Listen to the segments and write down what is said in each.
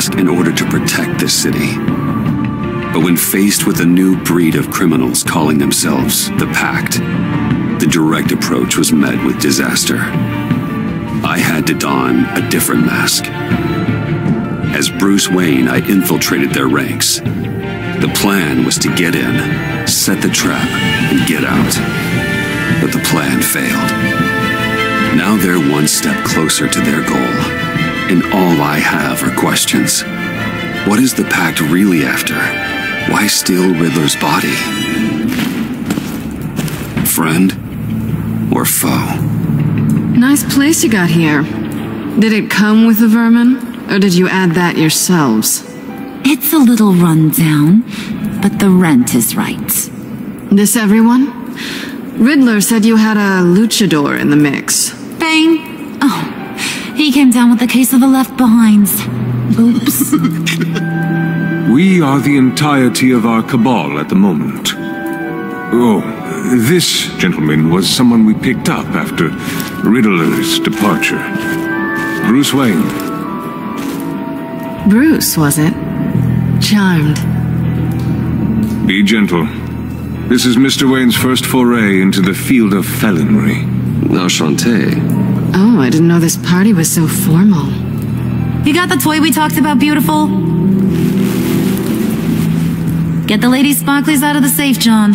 mask in order to protect this city. But when faced with a new breed of criminals calling themselves the Pact, the direct approach was met with disaster. I had to don a different mask. As Bruce Wayne, I infiltrated their ranks. The plan was to get in, set the trap, and get out. But the plan failed. Now they're one step closer to their goal, and all I have are questions. What is the Pact really after? Why steal Riddler's body? Friend or foe? Nice place you got here. Did it come with the vermin, or did you add that yourselves? It's a little run down, but the rent is right. This everyone? Riddler said you had a luchador in the mix. Bane? Oh, he came down with a case of the left behinds. Oops. We are the entirety of our cabal at the moment. Oh, this gentleman was someone we picked up after Riddler's departure. Bruce Wayne. Bruce, was it? Charmed. Be gentle. This is Mr. Wayne's first foray into the field of felonry. Enchanté. Oh, I didn't know this party was so formal. You got the toy we talked about, beautiful? Get the lady sparklies out of the safe, John.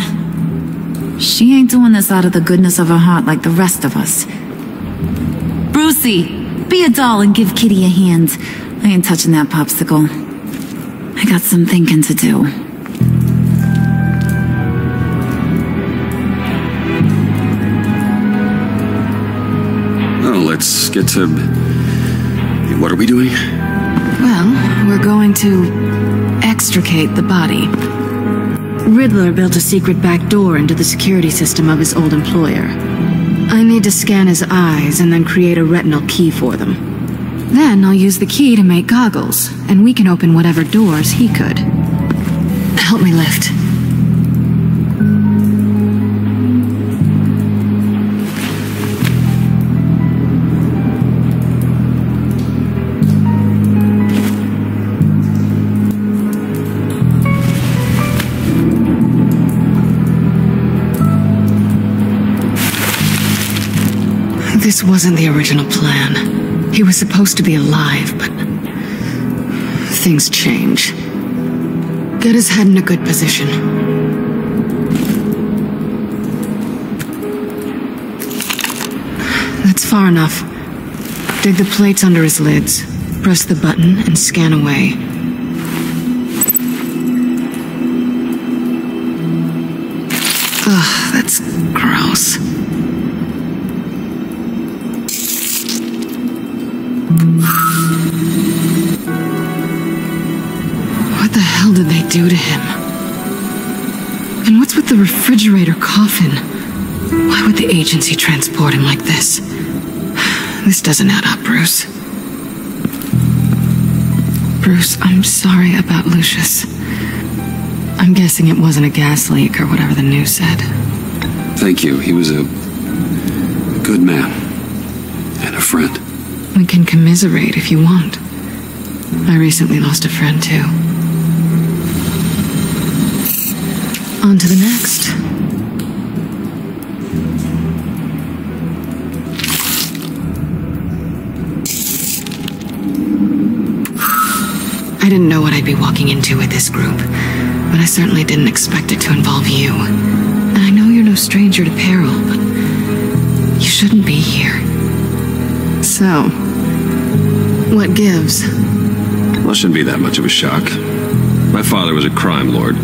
She ain't doing this out of the goodness of her heart like the rest of us. Brucey, be a doll and give Kitty a hand. I ain't touching that popsicle. I got some thinking to do. Oh, let's get to... What are we doing? Well, we're going to extricate the body. Riddler built a secret back door into the security system of his old employer. I need to scan his eyes and then create a retinal key for them. Then I'll use the key to make goggles, and we can open whatever doors he could. Help me lift. This wasn't the original plan. He was supposed to be alive, but things change. Get his head in a good position. That's far enough. Dig the plates under his lids, press the button, and scan away. Ugh, that's gross. What the hell did they do to him? And what's with the refrigerator coffin? Why would the agency transport him like this? This doesn't add up, Bruce. Bruce, I'm sorry about Lucius. I'm guessing it wasn't a gas leak or whatever the news said. Thank you. He was a good man and a friend. We can commiserate if you want. I recently lost a friend, too. On to the next. I didn't know what I'd be walking into with this group, but I certainly didn't expect it to involve you. And I know you're no stranger to peril, but you shouldn't be here. So, what gives? Well, it shouldn't be that much of a shock. My father was a crime lord.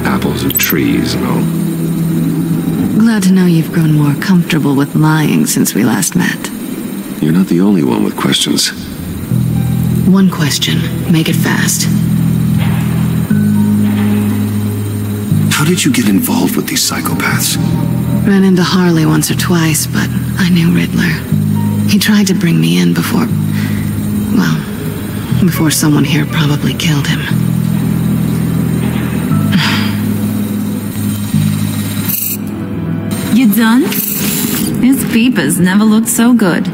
Apples and trees and all. Glad to know you've grown more comfortable with lying since we last met. You're not the only one with questions. One question. Make it fast. How did you get involved with these psychopaths? Ran into Harley once or twice, but I knew Riddler. He tried to bring me in before... well, before someone here probably killed him. You done? His peepers never looked so good.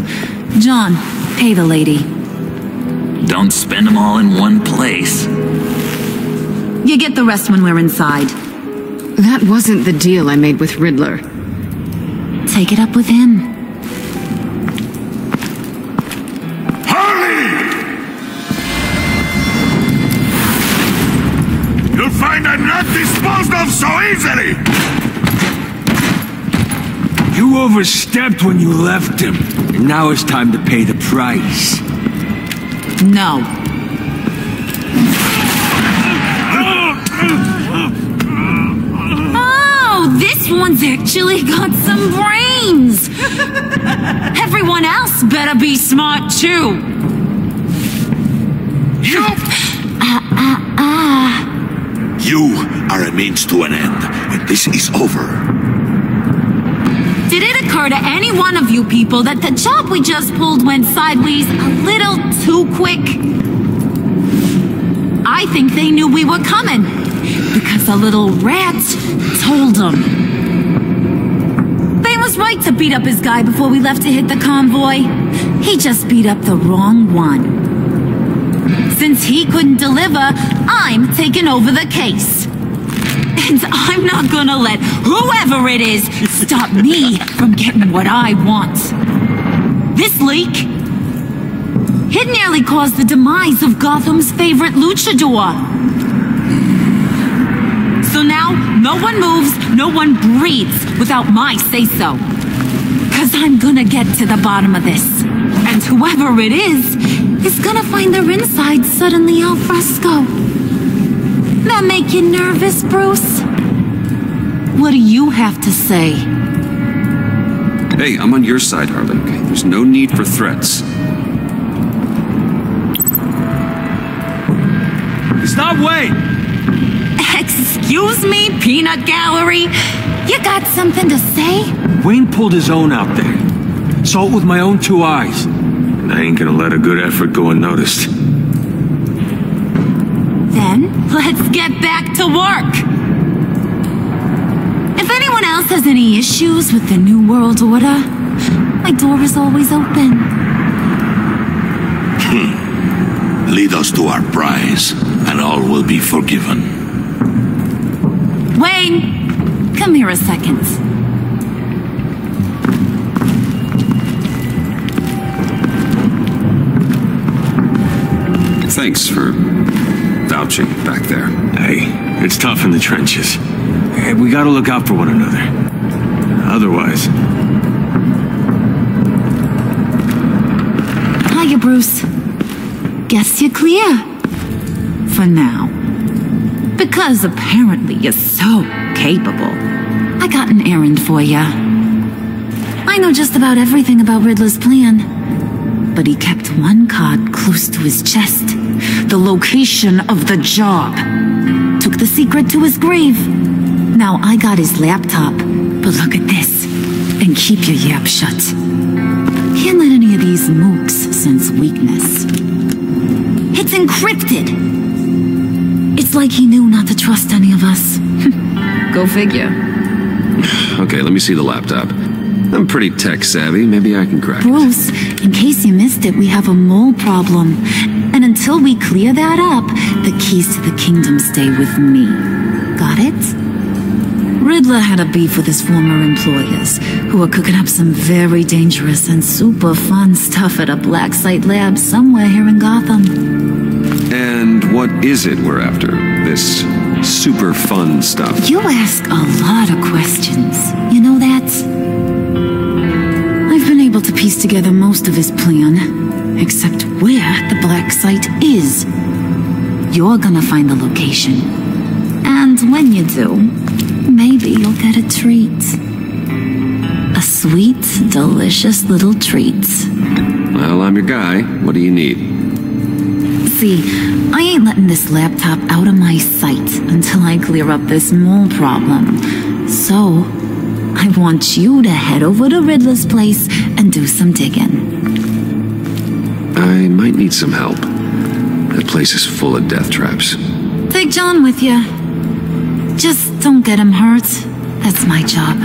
John, pay the lady. Don't spend them all in one place. You get the rest when we're inside. That wasn't the deal I made with Riddler. Take it up with him. You'll find I'm not disposed of so easily! You overstepped when you left him, and now it's time to pay the price. No. Oh, this one's actually got some brains! Everyone else better be smart too! You are a means to an end when this is over. Did it occur to any one of you people that the job we just pulled went sideways a little too quick? I think they knew we were coming, because a little rat told them. They was right to beat up his guy before we left to hit the convoy. He just beat up the wrong one. Since he couldn't deliver, I'm taking over the case. And I'm not gonna let whoever it is stop me from getting what I want. This leak, it nearly caused the demise of Gotham's favorite luchador. So now, no one moves, no one breathes without my say-so. 'Cause I'm gonna get to the bottom of this. And whoever it is gonna find their inside suddenly al fresco. That make you nervous, Bruce? What do you have to say? Hey, I'm on your side, Harley. There's no need for threats. Stop, wait! Excuse me, Peanut Gallery? You got something to say? Wayne pulled his own out there. Saw it with my own two eyes. And I ain't gonna let a good effort go unnoticed. Then, let's get back to work. If anyone else has any issues with the New World Order, my door is always open. Lead us to our prize, and all will be forgiven. Wayne, come here a second. Thanks for vouching back there. Hey, it's tough in the trenches. Hey, we gotta look out for one another. Otherwise... Hiya, Bruce. Guess you're clear. For now. Because apparently you're so capable. I got an errand for ya. I know just about everything about Riddler's plan. But he kept one card close to his chest. The location of the job. Took the secret to his grave. Now I got his laptop. But look at this. And keep your yap shut. Can't let any of these mooks sense weakness. It's encrypted. It's like he knew not to trust any of us. Go figure. Okay, let me see the laptop. I'm pretty tech savvy. Maybe I can crack it. Bruce, in case you missed it, we have a mole problem. And until we clear that up, the keys to the kingdom stay with me. Got it? Riddler had a beef with his former employers, who were cooking up some very dangerous and super fun stuff at a black site lab somewhere here in Gotham. And what is it we're after? This super fun stuff? You ask a lot of questions. You know that? I've been able to piece together most of his plan, except where the black site is. You're gonna find the location. And when you do, maybe you'll get a treat. A sweet, delicious little treat. Well, I'm your guy. What do you need? See, I ain't letting this laptop out of my sight until I clear up this mole problem. So, I want you to head over to Riddler's place and do some digging. I might need some help. That place is full of death traps. Take John with you. Just don't get him hurt. That's my job.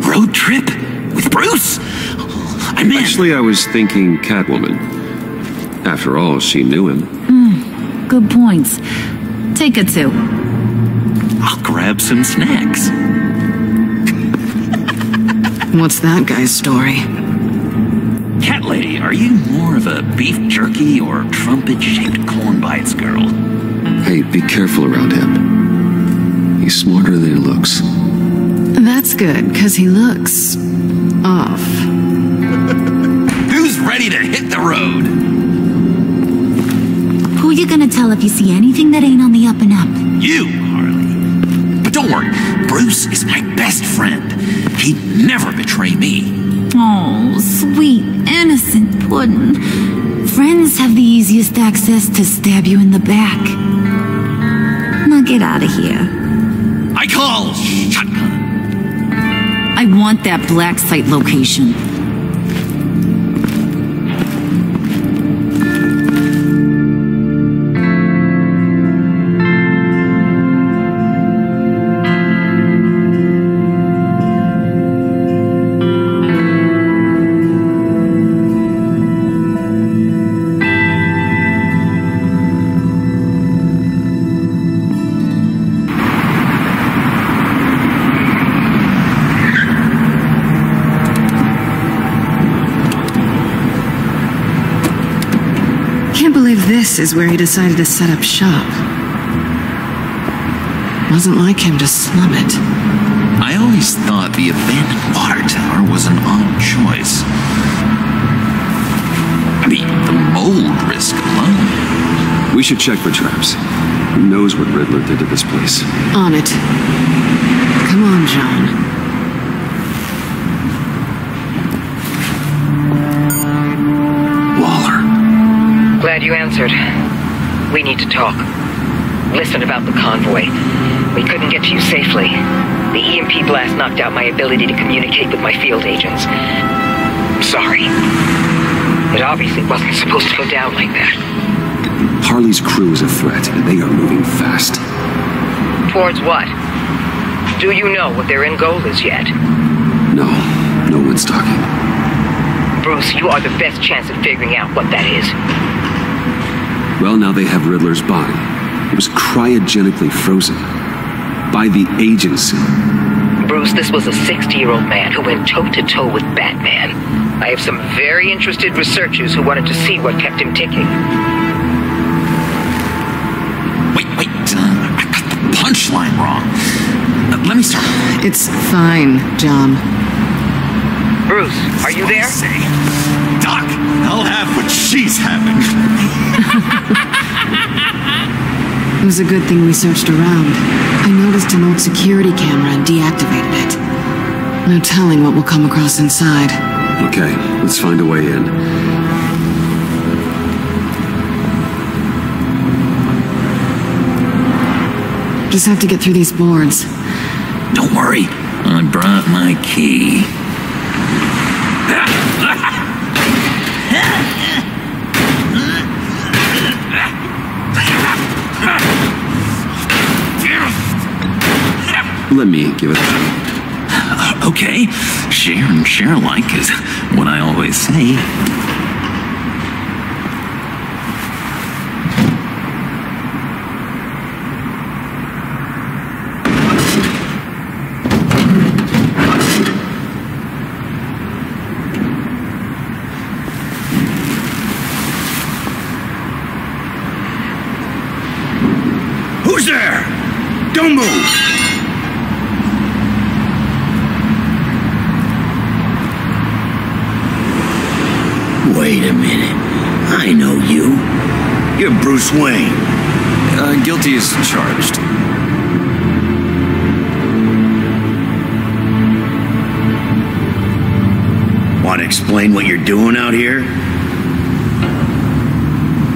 Road trip? With Bruce? I'm in. Actually, I was thinking Catwoman. After all, she knew him. Good points. Take it to. I'll grab some snacks. What's that guy's story? Cat lady, are you more of a beef jerky or trumpet-shaped corn bites girl? Hey, be careful around him. He's smarter than he looks. That's good, because he looks... off. Who's ready to hit the road? Who you gonna tell if you see anything that ain't on the up and up? You, Harley. But don't worry, Bruce is my best friend. He'd never betray me. Oh, sweet, innocent puddin'. Friends have the easiest access to stab you in the back. Now get out of here. I call shotgun. I want that black site location. This is where he decided to set up shop. Wasn't like him to slum it. I always thought the abandoned water tower was an odd choice. I mean, the mold risk alone. We should check for traps. Who knows what Riddler did to this place? On it. Come on, John. Glad you answered. We need to talk. Listen about the convoy. We couldn't get to you safely. The EMP blast knocked out my ability to communicate with my field agents. Sorry. It obviously wasn't supposed to go down like that. Harley's crew is a threat, and they are moving fast. Towards what? Do you know what their end goal is yet? No one's talking. Bruce, you are the best chance at figuring out what that is. Well, now they have Riddler's body. It was cryogenically frozen. By the agency. Bruce, this was a 60-year-old man who went toe-to-toe with Batman. I have some very interested researchers who wanted to see what kept him ticking. Wait, I got the punchline wrong. Let me start. It's fine, John. Bruce, are you there? Doc, I'll have what she's having. It was a good thing we searched around. I noticed an old security camera and deactivated it. No telling what we'll come across inside. Okay, let's find a way in. Just have to get through these boards. Don't worry, I brought my key. Let me give it a try. Okay, share and share alike is what I always say. Who's there? Don't move! Wait a minute. I know you. You're Bruce Wayne. Guilty as charged. Want to explain what you're doing out here?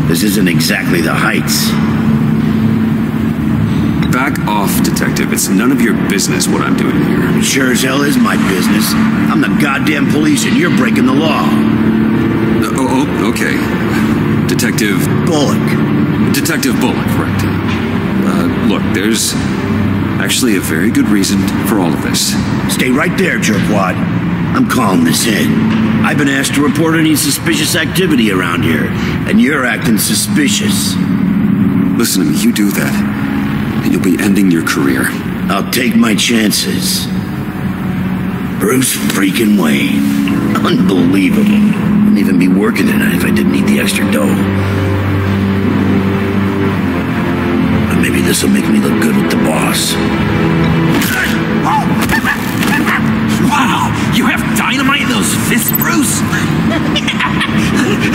This isn't exactly the Heights. Back off, Detective. It's none of your business what I'm doing here. It sure as hell is my business. I'm the goddamn police and you're breaking the law. Okay. Detective... Bullock. Detective Bullock, correct. Look, there's actually a very good reason for all of this. Stay right there, jerkwad. I'm calling this in. I've been asked to report any suspicious activity around here, and you're acting suspicious. Listen to me, you do that, and you'll be ending your career. I'll take my chances. Bruce freaking Wayne. Unbelievable. Wouldn't even be working tonight if I didn't need the extra dough. But maybe this will make me look good with the boss. Wow, you have dynamite in those fists, Bruce?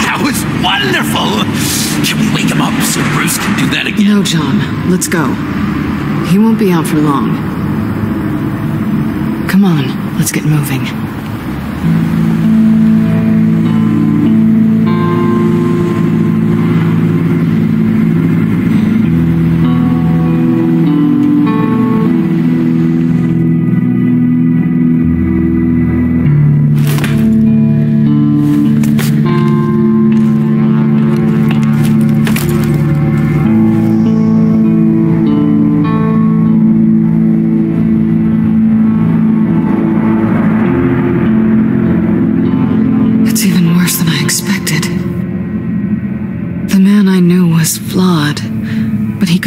That was wonderful! Should we wake him up so Bruce can do that again? No, John. Let's go. He won't be out for long. Come on, let's get moving.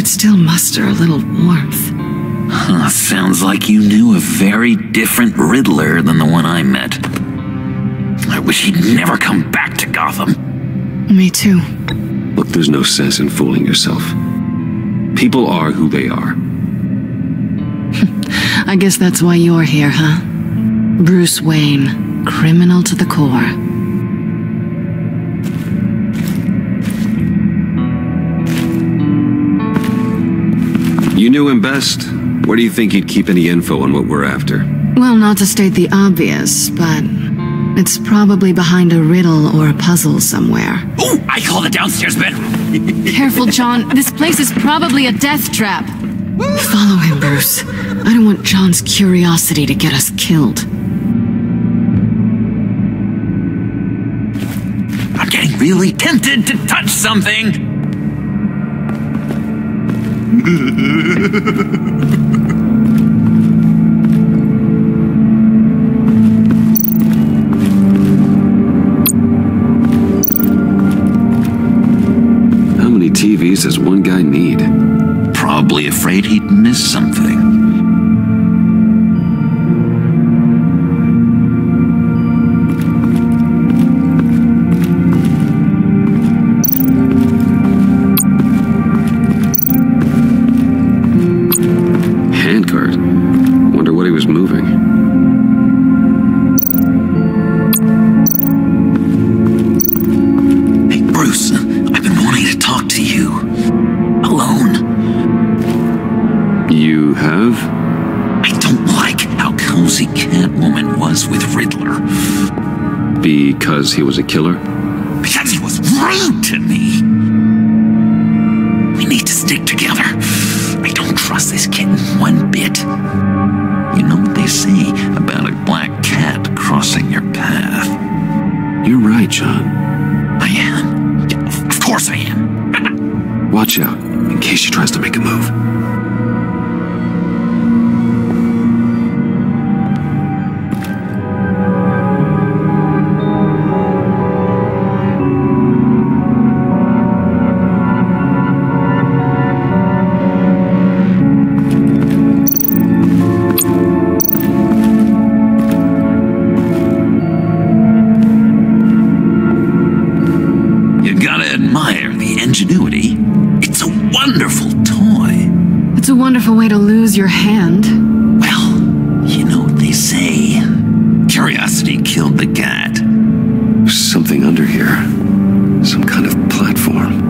Still muster a little warmth. Huh, sounds like you knew a very different Riddler than the one I met. I wish he'd never come back to Gotham. Me too. Look, there's no sense in fooling yourself. People are who they are. I guess that's why you're here, huh? Bruce Wayne, criminal to the core. You knew him best. Where do you think he'd keep any info on what we're after? Well, not to state the obvious, but it's probably behind a riddle or a puzzle somewhere. Oh, I call the downstairs bedroom. Careful, John. This place is probably a death trap. Follow him, Bruce. I don't want John's curiosity to get us killed. I'm getting really tempted to touch something. How many TVs does one guy need? Probably afraid he'd miss something. Because he was a killer? Because he was rude to me. We need to stick together. I don't trust this kitten one bit. You know what they say about a black cat crossing your path? You're right, John. I am. Yeah, of course I am. Watch out, in case she tries to make a move. Ingenuity. It's a wonderful toy. It's a wonderful way to lose your hand. Well, you know what they say. Curiosity killed the cat. There's something under here. Some kind of platform.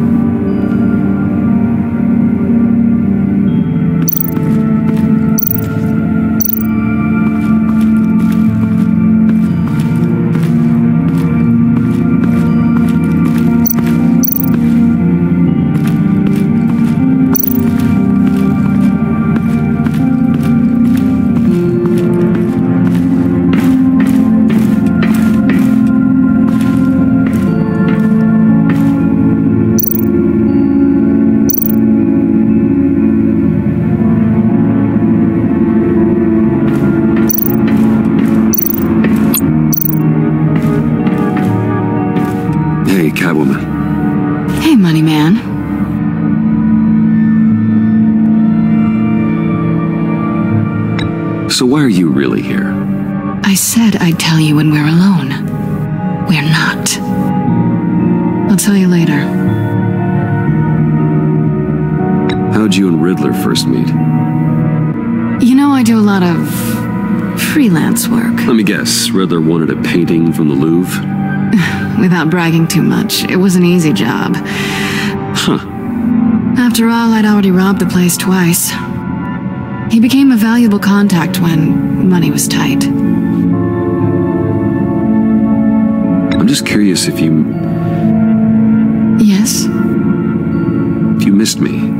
woman. Hey, money man. So why are you really here? I said I'd tell you when we're alone. We're not. I'll tell you later. How'd you and Riddler first meet? You know, I do a lot of freelance work. Let me guess, Riddler wanted a painting from the Louvre? Without bragging too much, it was an easy job. Huh. After all, I'd already robbed the place twice. He became a valuable contact when money was tight. I'm just curious if you... Yes? If you missed me.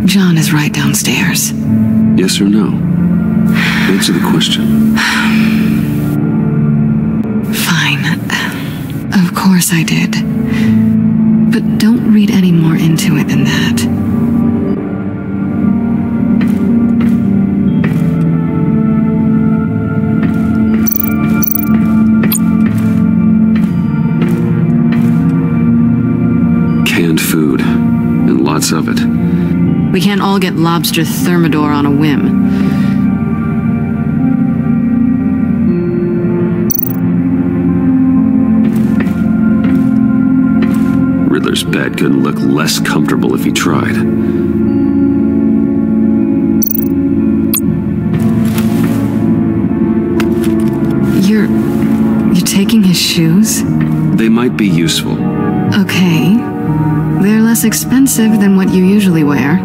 John is right downstairs. Yes or no? Answer the question. Fine. Of course I did. But don't read any more into it than that. Canned food. And lots of it. We can't all get lobster thermidor on a whim. Riddler's bed couldn't look less comfortable if he tried. You're taking his shoes? They might be useful. Okay. They're less expensive than what you usually wear.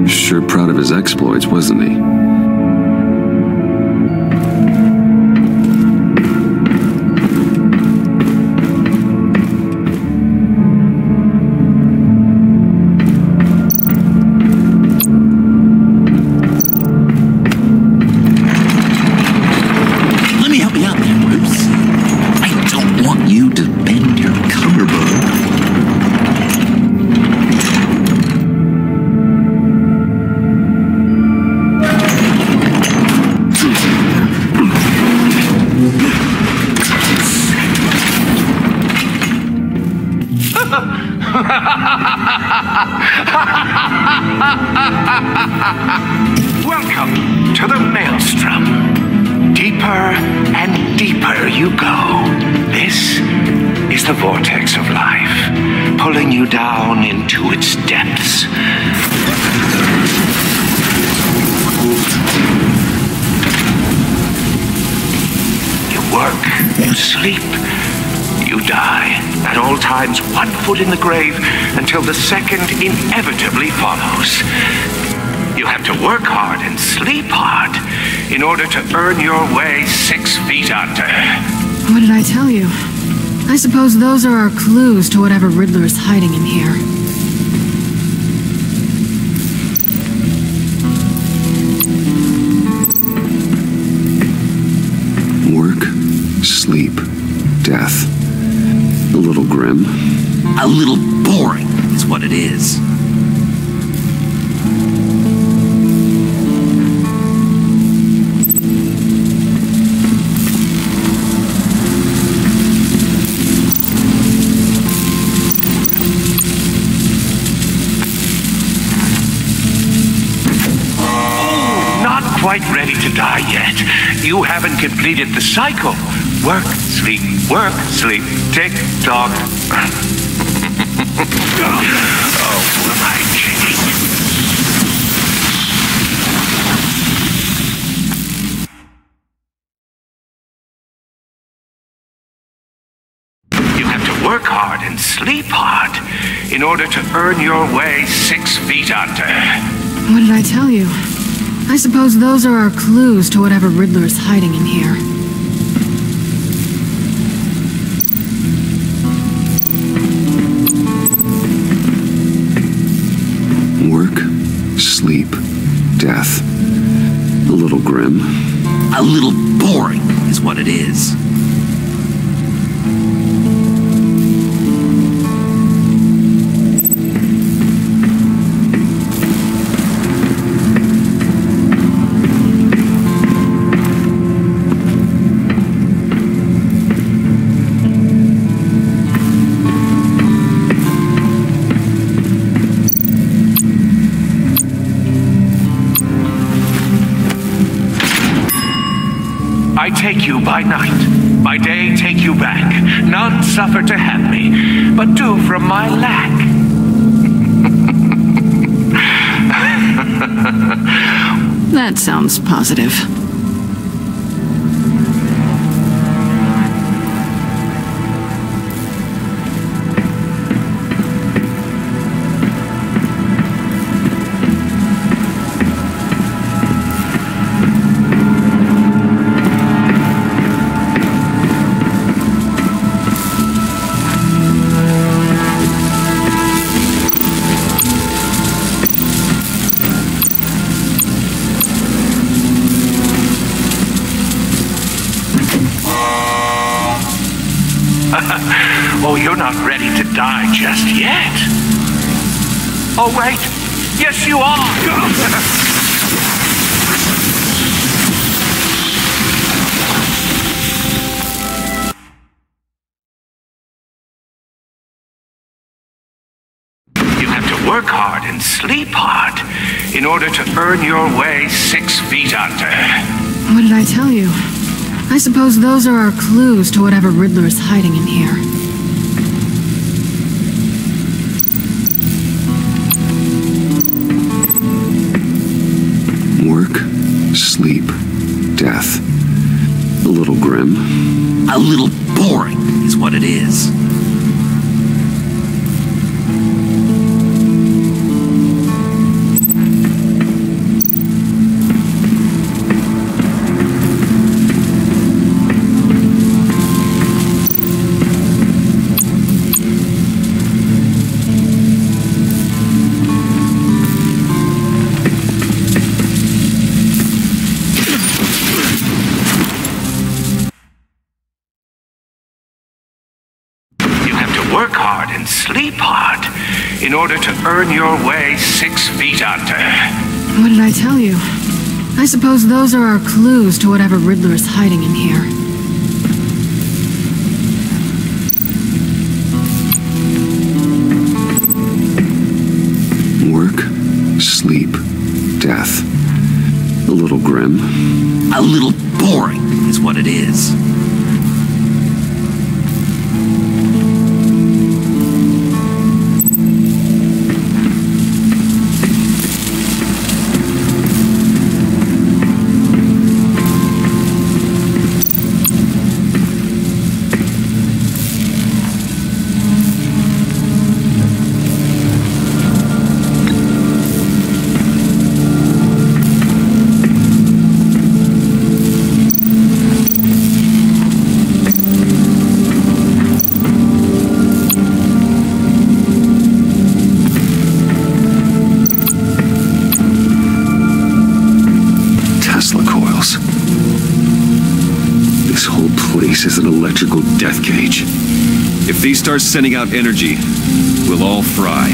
Sure proud of his exploits, wasn't he? Let me help you out there, Bruce. I don't want you to bend your collarbone. Welcome to the Maelstrom. Deeper and deeper you go. This is the vortex of life, pulling you down into its depths. You work, you sleep, you die. At all times, 1 foot in the grave until the second inevitably follows. You have to work hard and sleep hard in order to earn your way 6 feet under. What did I tell you? I suppose those are our clues to whatever Riddler is hiding in here. Work, sleep, death. A little grim. A little boring is what it is. Quite ready to die yet. You haven't completed the cycle. Work, sleep, tick, tock. Oh, what am I kidding? You have to work hard and sleep hard in order to earn your way 6 feet under. What did I tell you? I suppose those are our clues to whatever Riddler is hiding in here. Work, sleep, death. A little grim. A little boring is what it is. I take you by night, by day take you back. None suffer to have me, but do from my lack. That sounds positive. Oh, you're not ready to die just yet. Oh, wait. Yes, you are. You have to work hard and sleep hard in order to earn your way 6 feet under. What did I tell you? I suppose those are our clues to whatever Riddler is hiding in here. Work, sleep, death. A little grim. A little boring is what it is. Work hard and sleep hard in order to earn your way 6 feet under. What did I tell you? I suppose those are our clues to whatever Riddler is hiding in here. Work, sleep, death. A little grim. A little boring is what it is. Is an electrical death cage. If these start sending out energy, we'll all fry.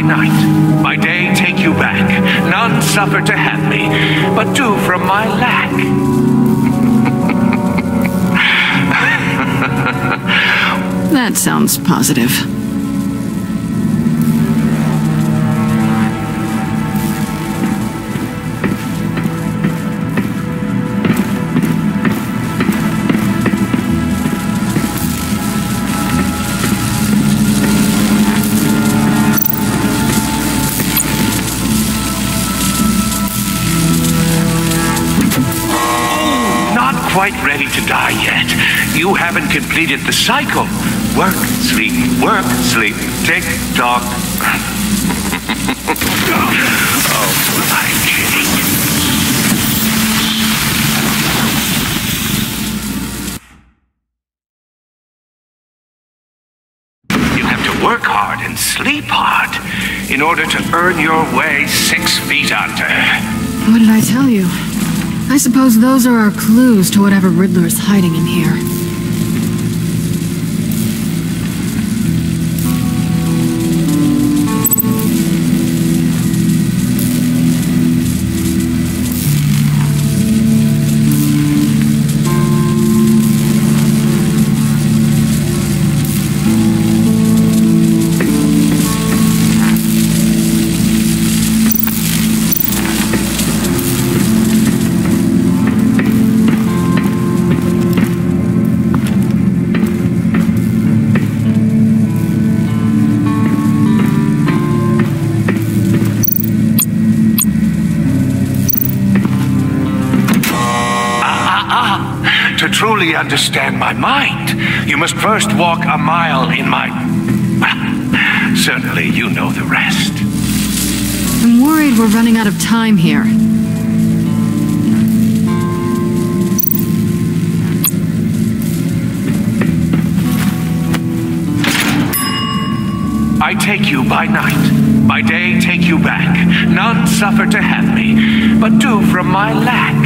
by night, by day take you back. None suffer to have me, but do from my lack. That sounds positive. Quite ready to die yet. You haven't completed the cycle. Work, sleep, tick tock. Oh, my kidding. You have to work hard and sleep hard in order to earn your way 6 feet under. What did I tell you? I suppose those are our clues to whatever Riddler is hiding in here. To truly understand my mind, you must first walk a mile in my... Certainly you know the rest. I'm worried we're running out of time here. I take you by night, by day take you back. None suffer to have me, but do from my lack.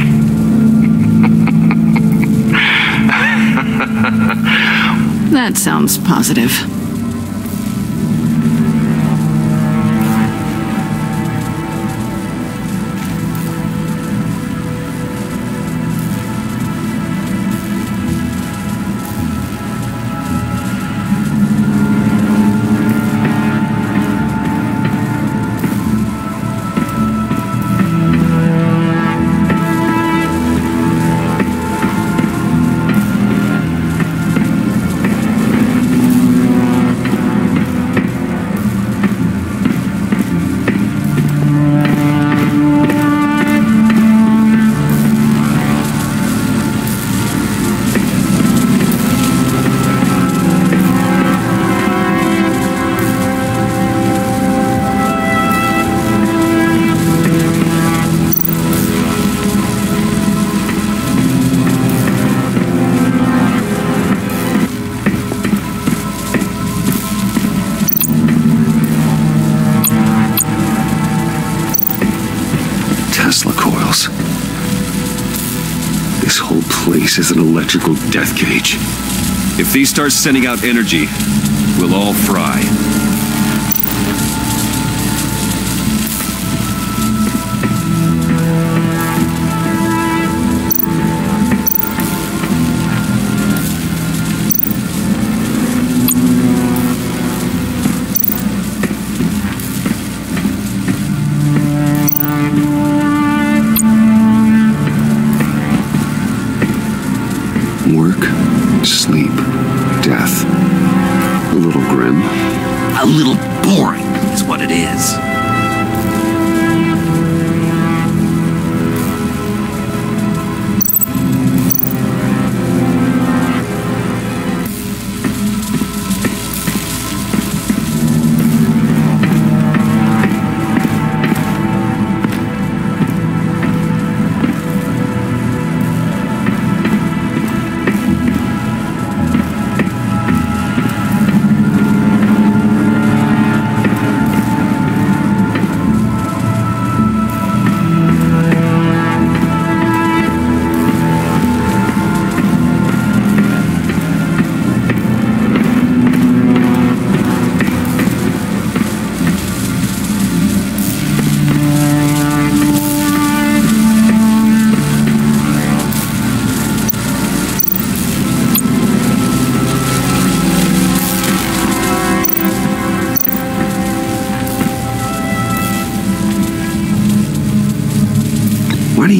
That sounds positive. This whole place is an electrical death cage. If these start sending out energy, we'll all fry. Work, sleep, death. A little grim. A little boring is what it is.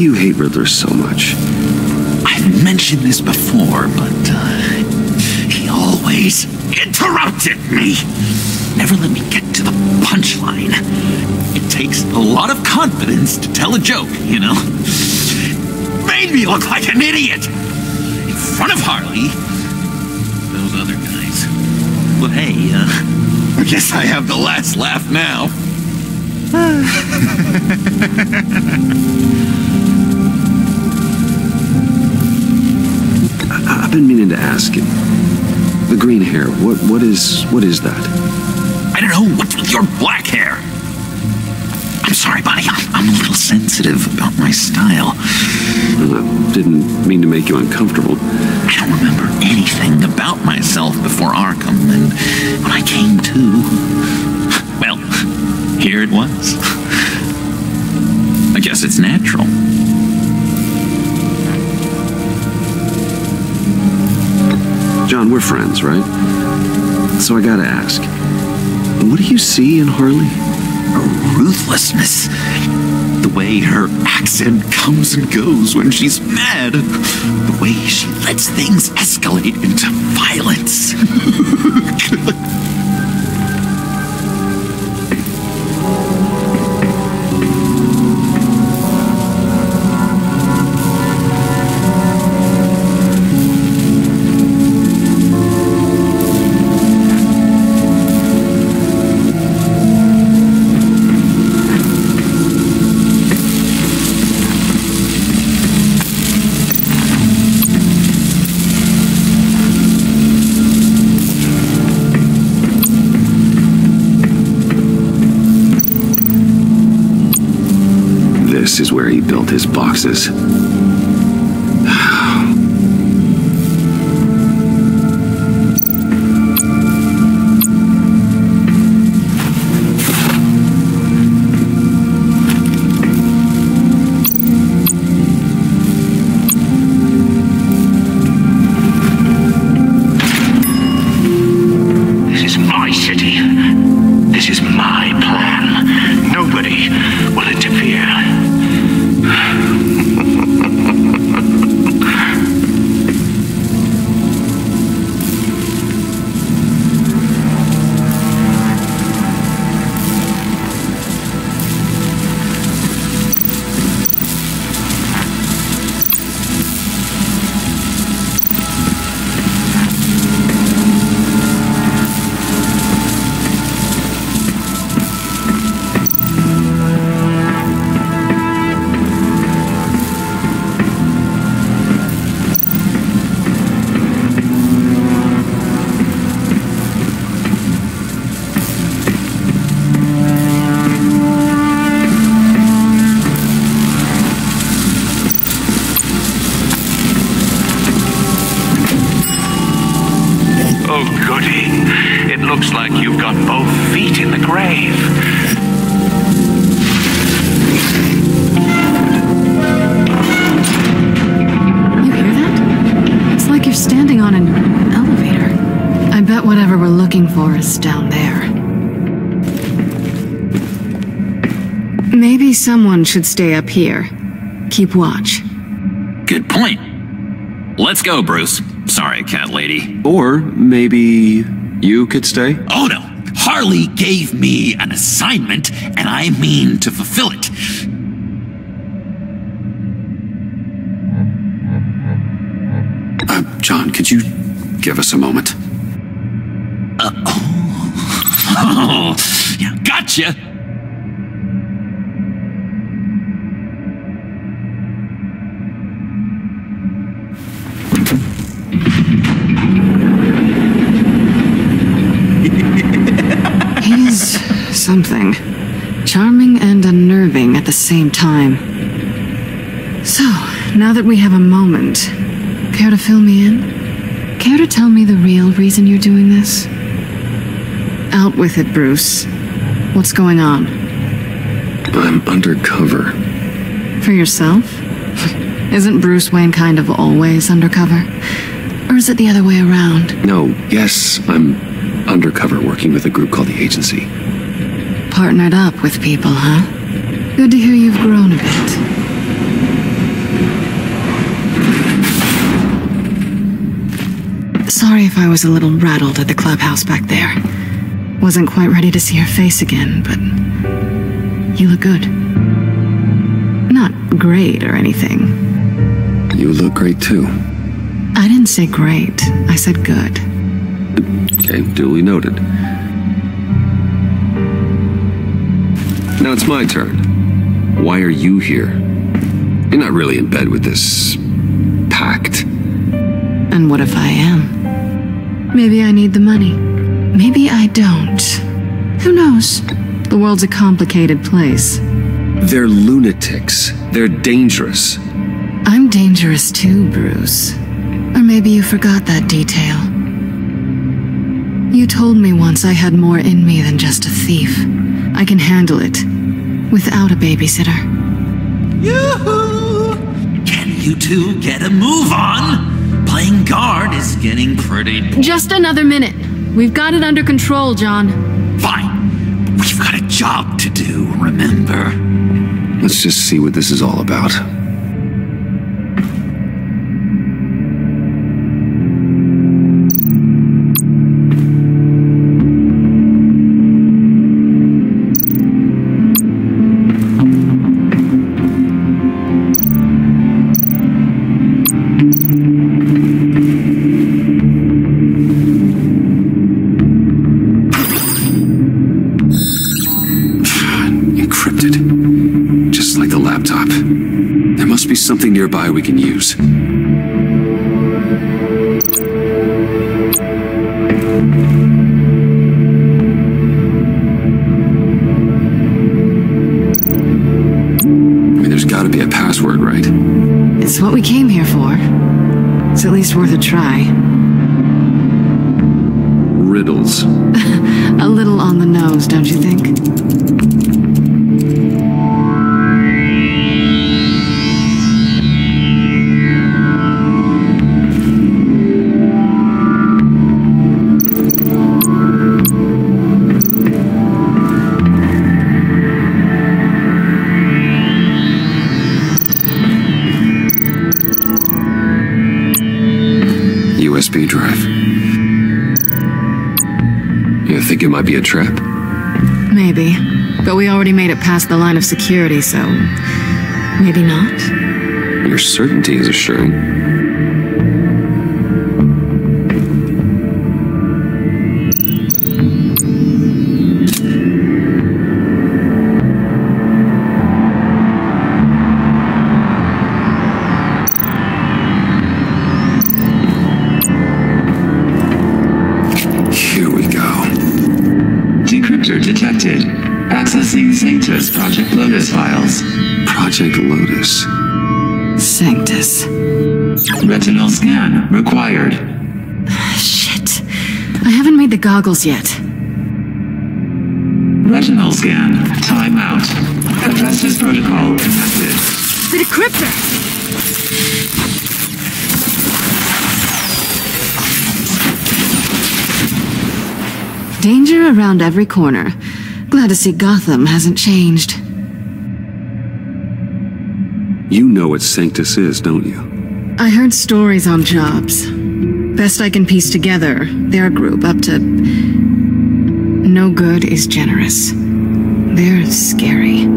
you hate Riddler so much? I've mentioned this before, but he always interrupted me. Never let me get to the punchline. It takes a lot of confidence to tell a joke, you know? Made me look like an idiot in front of Harley. Those other guys. Well, hey, I guess I have the last laugh now. I've been meaning to ask you. The green hair, what is that? I don't know, what's with your black hair? I'm sorry, buddy, I'm a little sensitive about my style. I didn't mean to make you uncomfortable. I don't remember anything about myself before Arkham, and when I came to, well, here it was. I guess it's natural. John, we're friends, right? So I gotta ask, what do you see in Harley? Her ruthlessness. The way her accent comes and goes when she's mad. The way she lets things escalate into violence. This is where he built his boxes. This is my city. This is my plan. Nobody will interfere. Oh, goody. It looks like you've got both feet in the grave. You hear that? It's like you're standing on an elevator. I bet whatever we're looking for is down there. Maybe someone should stay up here. Keep watch. Good point. Let's go, Bruce. Sorry, cat lady. Or maybe you could stay? Oh no, Harley gave me an assignment, and I mean to fulfill it. John, could you give us a moment? Oh, yeah, gotcha. He's something. Charming and unnerving at the same time. So, now that we have a moment, care to fill me in? Care to tell me the real reason you're doing this? Out with it, Bruce. What's going on? I'm undercover. For yourself? Isn't Bruce Wayne kind of always undercover? Or is it the other way around? No, yes, I'm undercover working with a group called the Agency. Partnered up with people, huh? Good to hear you've grown a bit. Sorry if I was a little rattled at the clubhouse back there. Wasn't quite ready to see your face again, but you look good. Not great or anything. You look great too. I didn't say great. I said good. Okay, duly noted. Now it's my turn. Why are you here? You're not really in bed with this pact. And what if I am? Maybe I need the money. Maybe I don't. Who knows? The world's a complicated place. They're lunatics. They're dangerous. I'm dangerous too, Bruce. Or maybe you forgot that detail. You told me once I had more in me than just a thief. I can handle it without a babysitter. Yoo-hoo! Can you two get a move on? Playing guard is getting pretty... Just another minute. We've got it under control, John. Fine. We've got a job to do, remember? Let's just see what this is all about. Something nearby we can use. There's gotta be a password, right? It's what we came here for. It's at least worth a try. Riddles. A little on the nose, don't you think? USB drive. You think it might be a trap? Maybe. But we already made it past the line of security, so... maybe not? Your certainty is assuring. Detected. Accessing Sanctus Project Lotus files. Project Lotus? Sanctus. Retinal scan required. Shit. I haven't made the goggles yet. Retinal scan. Timeout. Addresses protocol infected. The decryptor! Danger around every corner. Glad to see Gotham hasn't changed. You know what Sanctus is, don't you? I heard stories on jobs. Best I can piece together, they're a group up to... no good is generous. They're scary.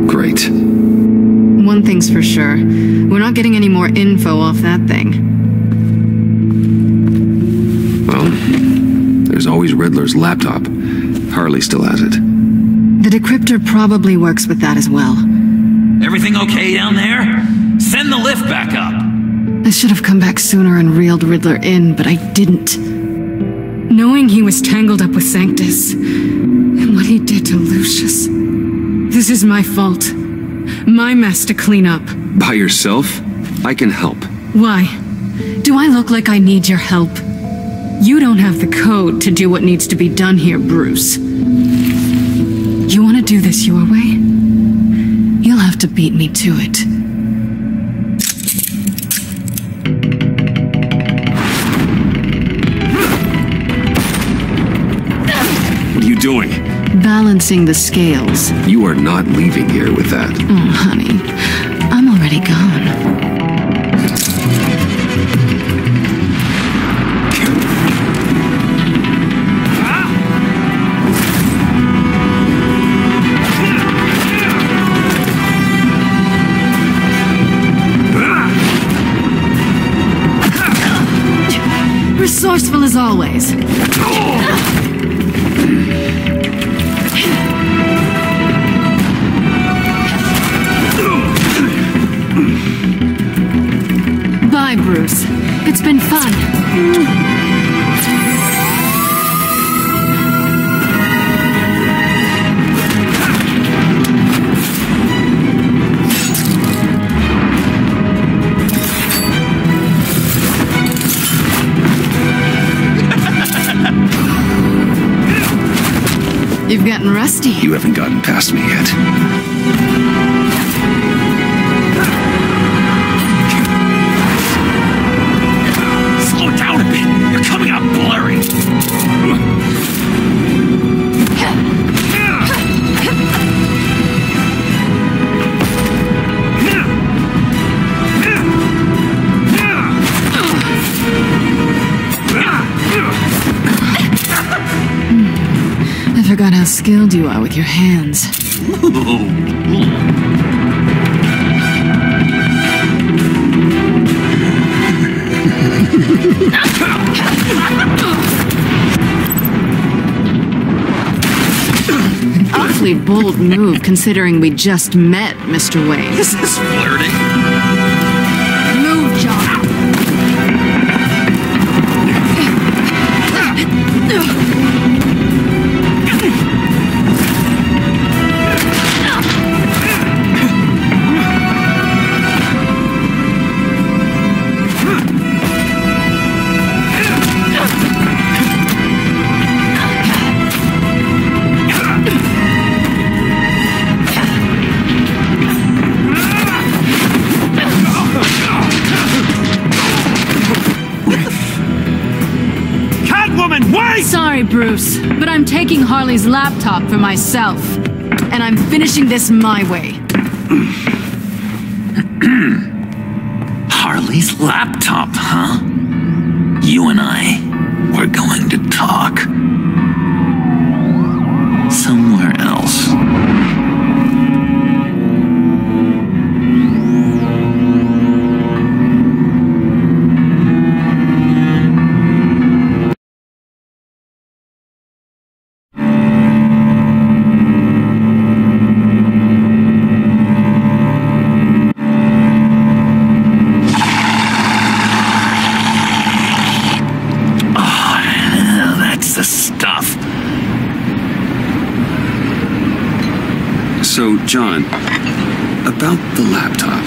Great. One thing's for sure. We're not getting any more info off that thing. Well... there's always Riddler's laptop. Harley still has it. The decryptor probably works with that as well. Everything okay down there? Send the lift back up. I should have come back sooner and reeled Riddler in, but I didn't. Knowing he was tangled up with Sanctus, and what he did to Lucius. This is my fault. My mess to clean up. By yourself? I can help. Why? Do I look like I need your help? You don't have the code to do what needs to be done here, Bruce. You want to do this your way? You'll have to beat me to it. What are you doing? Balancing the scales. You are not leaving here with that. Oh, honey. I'm already gone. Resourceful as always. Bye, Bruce. It's been fun. You've gotten rusty. You haven't gotten past me yet. Slow down a bit. You're coming out blurry. I forgot how skilled you are with your hands. Awfully bold move, considering we just met, Mr. Wayne. This is flirting. Move, John. Sorry, Bruce, but I'm taking Harley's laptop for myself. And I'm finishing this my way. Harley's laptop, huh? You and I, we're going to talk. Somewhere else. So, John, about the laptop,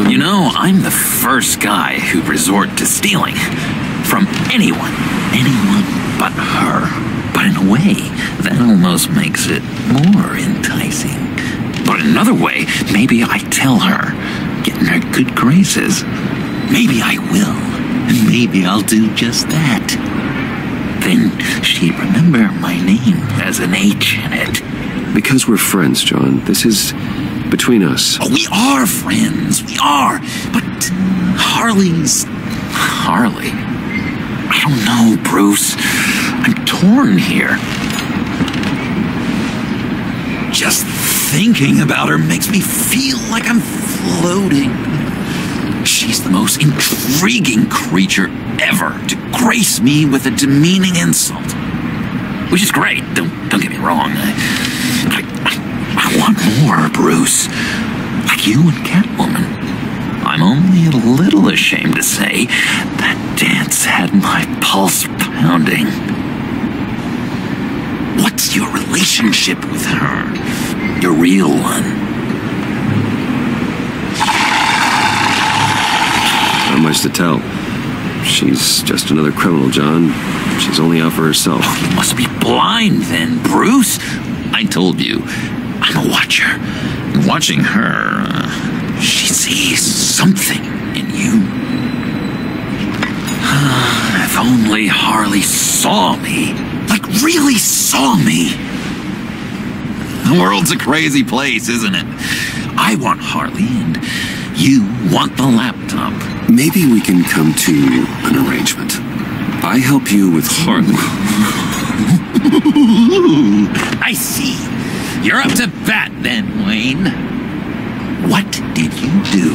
You know, I'm the first guy who'd resort to stealing. From anyone. Anyone but her. But in a way, that almost makes it more enticing. But in another way, maybe I tell her, get in her good graces. Maybe I will. And maybe I'll do just that. Then she'd remember my name has an H in it. Because we're friends, John. This is between us. Oh, we are friends. We are. But Harley's... Harley? I don't know, Bruce. I'm torn here. Just thinking about her makes me feel like I'm floating. She's the most intriguing creature ever to grace me with a demeaning insult. Which is great, don't get me wrong. I want more, Bruce. Like you and Catwoman. I'm only a little ashamed to say that dance had my pulse pounding. What's your relationship with her? Your real one? Not much to tell. She's just another criminal, John. She's only out for herself. Oh, you must be blind then, Bruce. I told you, I'm a watcher. And watching her, she sees something in you. If only Harley saw me. Like, really saw me. The world's a crazy place, isn't it? I want Harley, and you want the laptop. Maybe we can come to an arrangement. I help you with Harley. I see. You're up to bat then, Wayne. What did you do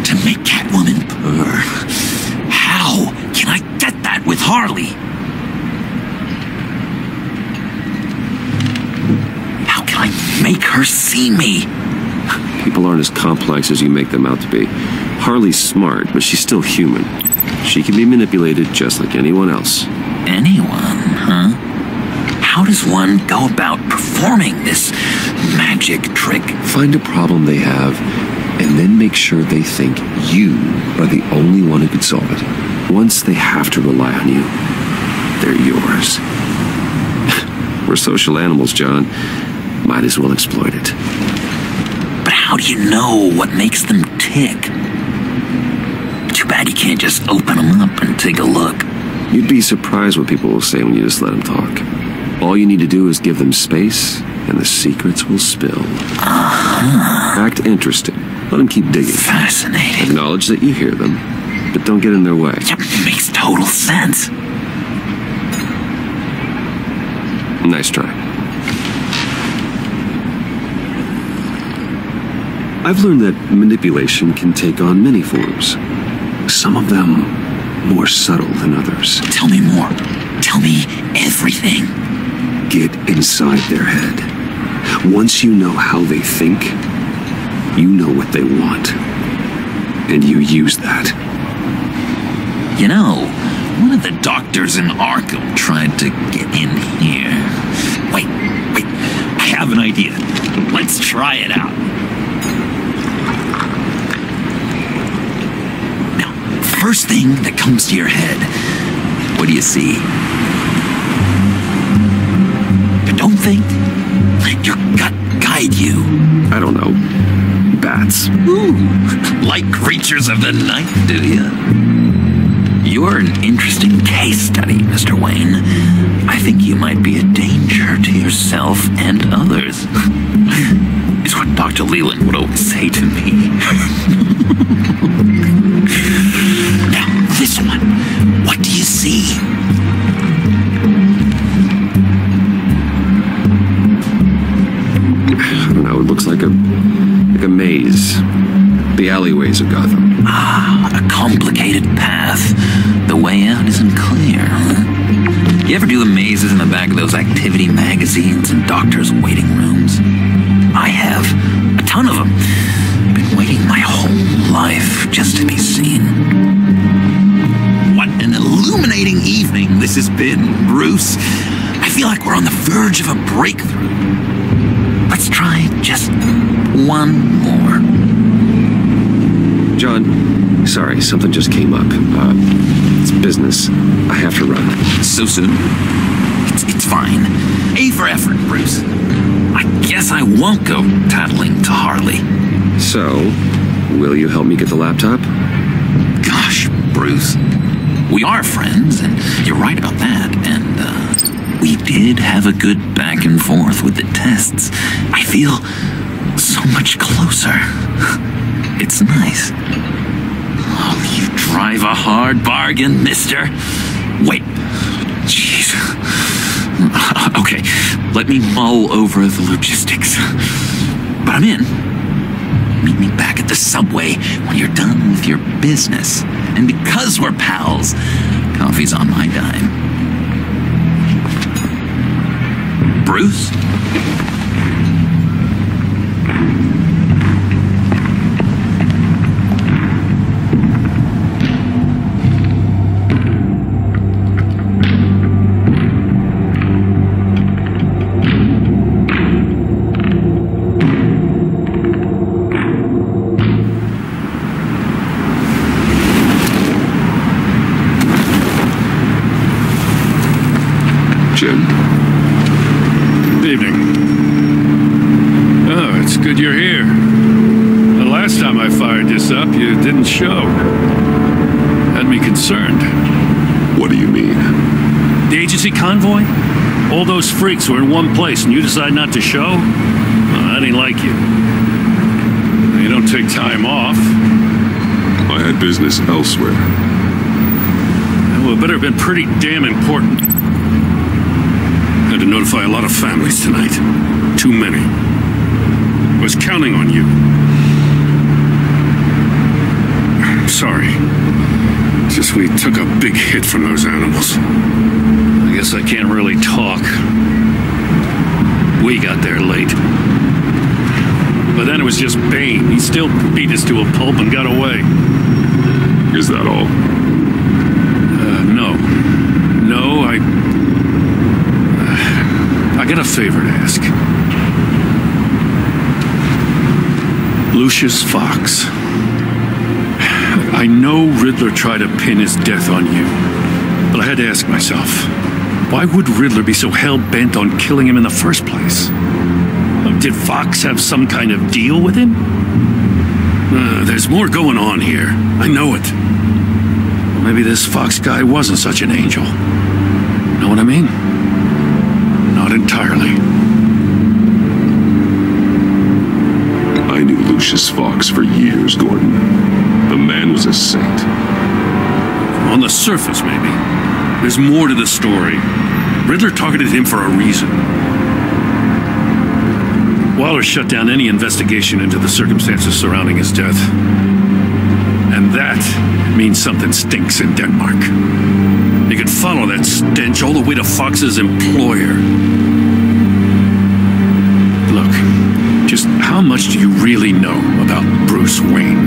to make Catwoman purr? How can I get that with Harley. How can I make her see me? People aren't as complex as you make them out to be. Harley's smart, but she's still human. She can be manipulated just like anyone else. Anyone, huh? How does one go about performing this magic trick? Find a problem they have, and then make sure they think you are the only one who could solve it. Once they have to rely on you, they're yours. We're social animals, John. Might as well exploit it. But how do you know what makes them tick? Too bad you can't just open them up and take a look. You'd be surprised what people will say when you just let them talk. All you need to do is give them space, and the secrets will spill. Act interested. Let them keep digging. Fascinating. Acknowledge that you hear them, but don't get in their way. It makes total sense. Nice try. I've learned that manipulation can take on many forms. Some of them more subtle than others. Tell me more. Tell me everything. Get inside their head. Once you know how they think, you know what they want. And you use that. You know, one of the doctors in Arkham tried to get in here. Wait. I have an idea. Let's try it out. First thing that comes to your head, what do you see? But don't think. Let your gut guide you. I don't know. Bats. Ooh, like creatures of the night, do you? You're an interesting case study, Mr. Wayne. I think you might be a danger to yourself and others. It's what Dr. Leland would always say to me. Now, this one. What do you see? I don't know. It looks like a maze. The alleyways of Gotham. A complicated path. The way out isn't clear, huh? You ever do the mazes in the back of those activity magazines and doctors' waiting rooms? I have. A ton of them. Been waiting my whole life just to be seen. What an illuminating evening this has been, Bruce. I feel like we're on the verge of a breakthrough. Let's try just one more. John, sorry, something just came up. It's business. I have to run. So soon? It's fine. A for effort, Bruce. I guess I won't go tattling to Harley. So, will you help me get the laptop? Gosh, Bruce. We are friends, and you're right about that, and, we did have a good back and forth with the tests. I feel so much closer. It's nice. Oh, you drive a hard bargain, mister. Wait. Jeez. Okay, let me mull over the logistics. But I'm in. Meet me back at the subway when you're done with your business. And because we're pals, coffee's on my dime. Bruce? Jim? Good evening. Oh, it's good you're here. The last time I fired this up, you didn't show. Had me concerned. What do you mean? The agency convoy? All those freaks were in one place and you decide not to show? Well, that ain't like you. You don't take time off. I had business elsewhere. Well, it better have been pretty damn important. Had to notify a lot of families tonight. Too many. Was counting on you. Sorry. Just we took a big hit from those animals. I guess I can't really talk. We got there late. But then it was just Bane. He still beat us to a pulp and got away. Is that all? No. No, I got a favor to ask. Lucius Fox. I know Riddler tried to pin his death on you, but I had to ask myself, why would Riddler be so hell-bent on killing him in the first place? Did Fox have some kind of deal with him? There's more going on here. I know it. Maybe this Fox guy wasn't such an angel. Know what I mean? Not entirely. I knew Lucius Fox for years, Gordon. The man was a saint. On the surface, maybe. There's more to the story. Riddler targeted him for a reason. Waller shut down any investigation into the circumstances surrounding his death. And that means something stinks in Denmark. You can follow that stench all the way to Fox's employer. Look, just how much do you really know about Bruce Wayne?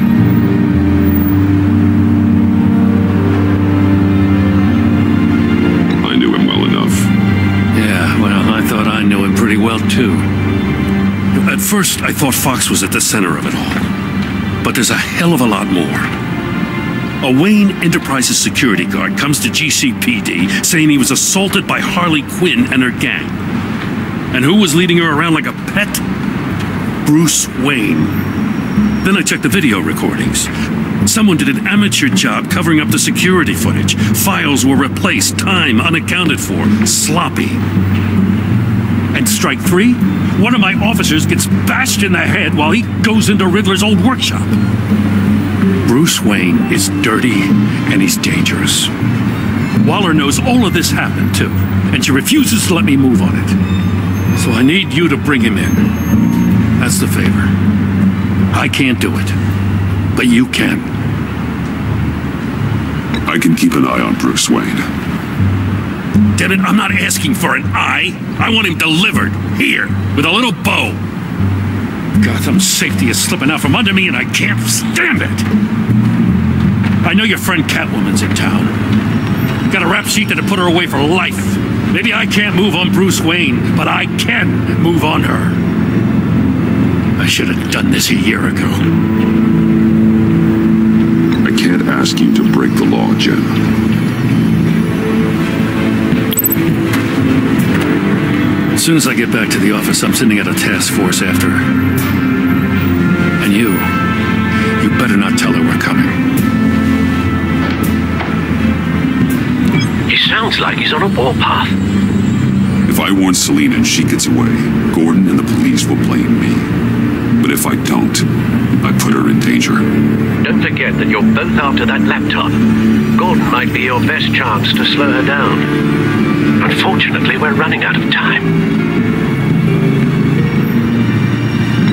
I knew him well enough. Yeah, well, I thought I knew him pretty well, too. At first, I thought Fox was at the center of it all. But there's a hell of a lot more. A Wayne Enterprises security guard comes to GCPD saying he was assaulted by Harley Quinn and her gang. And who was leading her around like a pet? Bruce Wayne. Then I checked the video recordings. Someone did an amateur job covering up the security footage. Files were replaced, time unaccounted for, sloppy. And strike three? One of my officers gets bashed in the head while he goes into Riddler's old workshop. Bruce Wayne is dirty and he's dangerous. Waller knows all of this happened too, and she refuses to let me move on it. So I need you to bring him in. That's the favor. I can't do it, but you can. I can keep an eye on Bruce Wayne. Damn it, I'm not asking for an eye. I want him delivered, here, with a little bow. Gotham's safety is slipping out from under me and I can't stand it. I know your friend Catwoman's in town. Got a rap sheet that'll put her away for life. Maybe I can't move on Bruce Wayne, but I can move on her. I should have done this a year ago. I can't ask you to break the law, Jen. As soon as I get back to the office, I'm sending out a task force after her. And you better not tell her we're coming. He sounds like he's on a warpath. If I warn Selina and she gets away, Gordon and the police will blame me. But if I don't, I put her in danger. Don't forget that you're both after that laptop. Gordon might be your best chance to slow her down. Unfortunately, we're running out of time.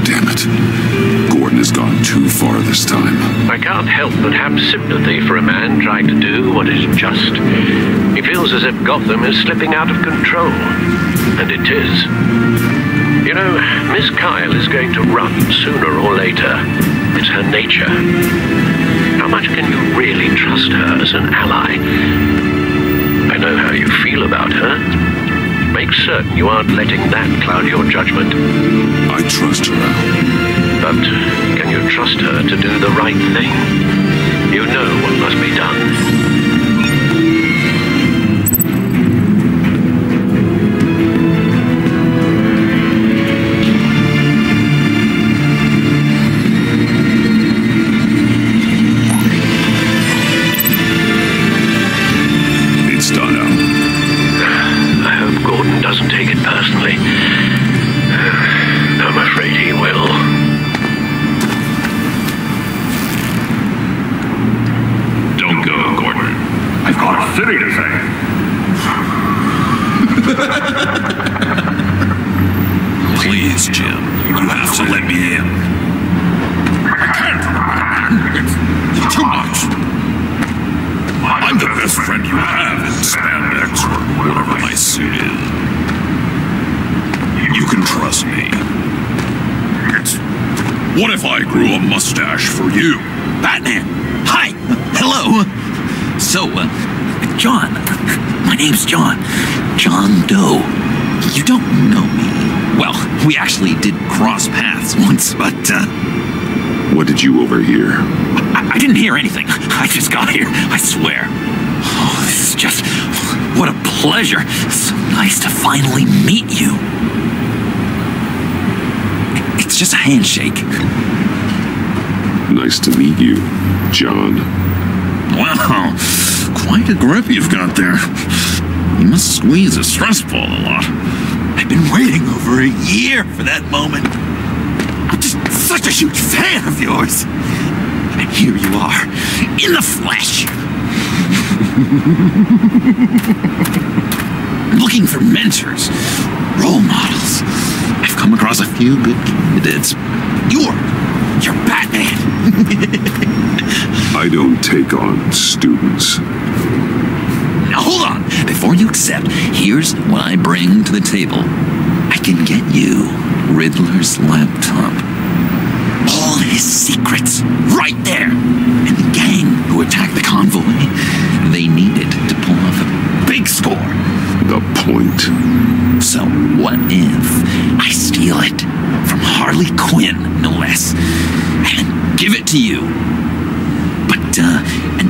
Damn it. Gordon has gone too far this time. I can't help but have sympathy for a man trying to do what is just. He feels as if Gotham is slipping out of control. And it is. You know, Miss Kyle is going to run sooner or later. It's her nature. How much can you really trust her as an ally? I know how you feel about her. Make certain you aren't letting that cloud your judgment. I trust her, Al. But can you trust her to do the right thing? You know what must be done. Please, Jim. You have to let me in. I can't. It's too much. best friend you have in spandex or whatever my suit is. You can trust me. What if I grew a mustache for you? Batman! Hi! Hello! So, John. My name's John. John Doe. You don't know me. Well, we actually did cross paths once, but, What did you overhear? I didn't hear anything. I just got here, I swear. Oh, this is just... what a pleasure. So nice to finally meet you. It's just a handshake. Nice to meet you, John. Wow, quite a grip you've got there. You must squeeze a stress ball a lot. I've been waiting over a year for that moment. I'm just such a huge fan of yours. And here you are, in the flesh. Looking for mentors, role models. I've come across a few good candidates. You're Batman. I don't take on students. Now hold on. Before you accept, here's what I bring to the table. I can get you Riddler's laptop. All his secrets, right there. And the gang who attacked the convoy, they needed to pull off a big score. The point. So what if I steal it from Harley Quinn, no less, and give it to you? But and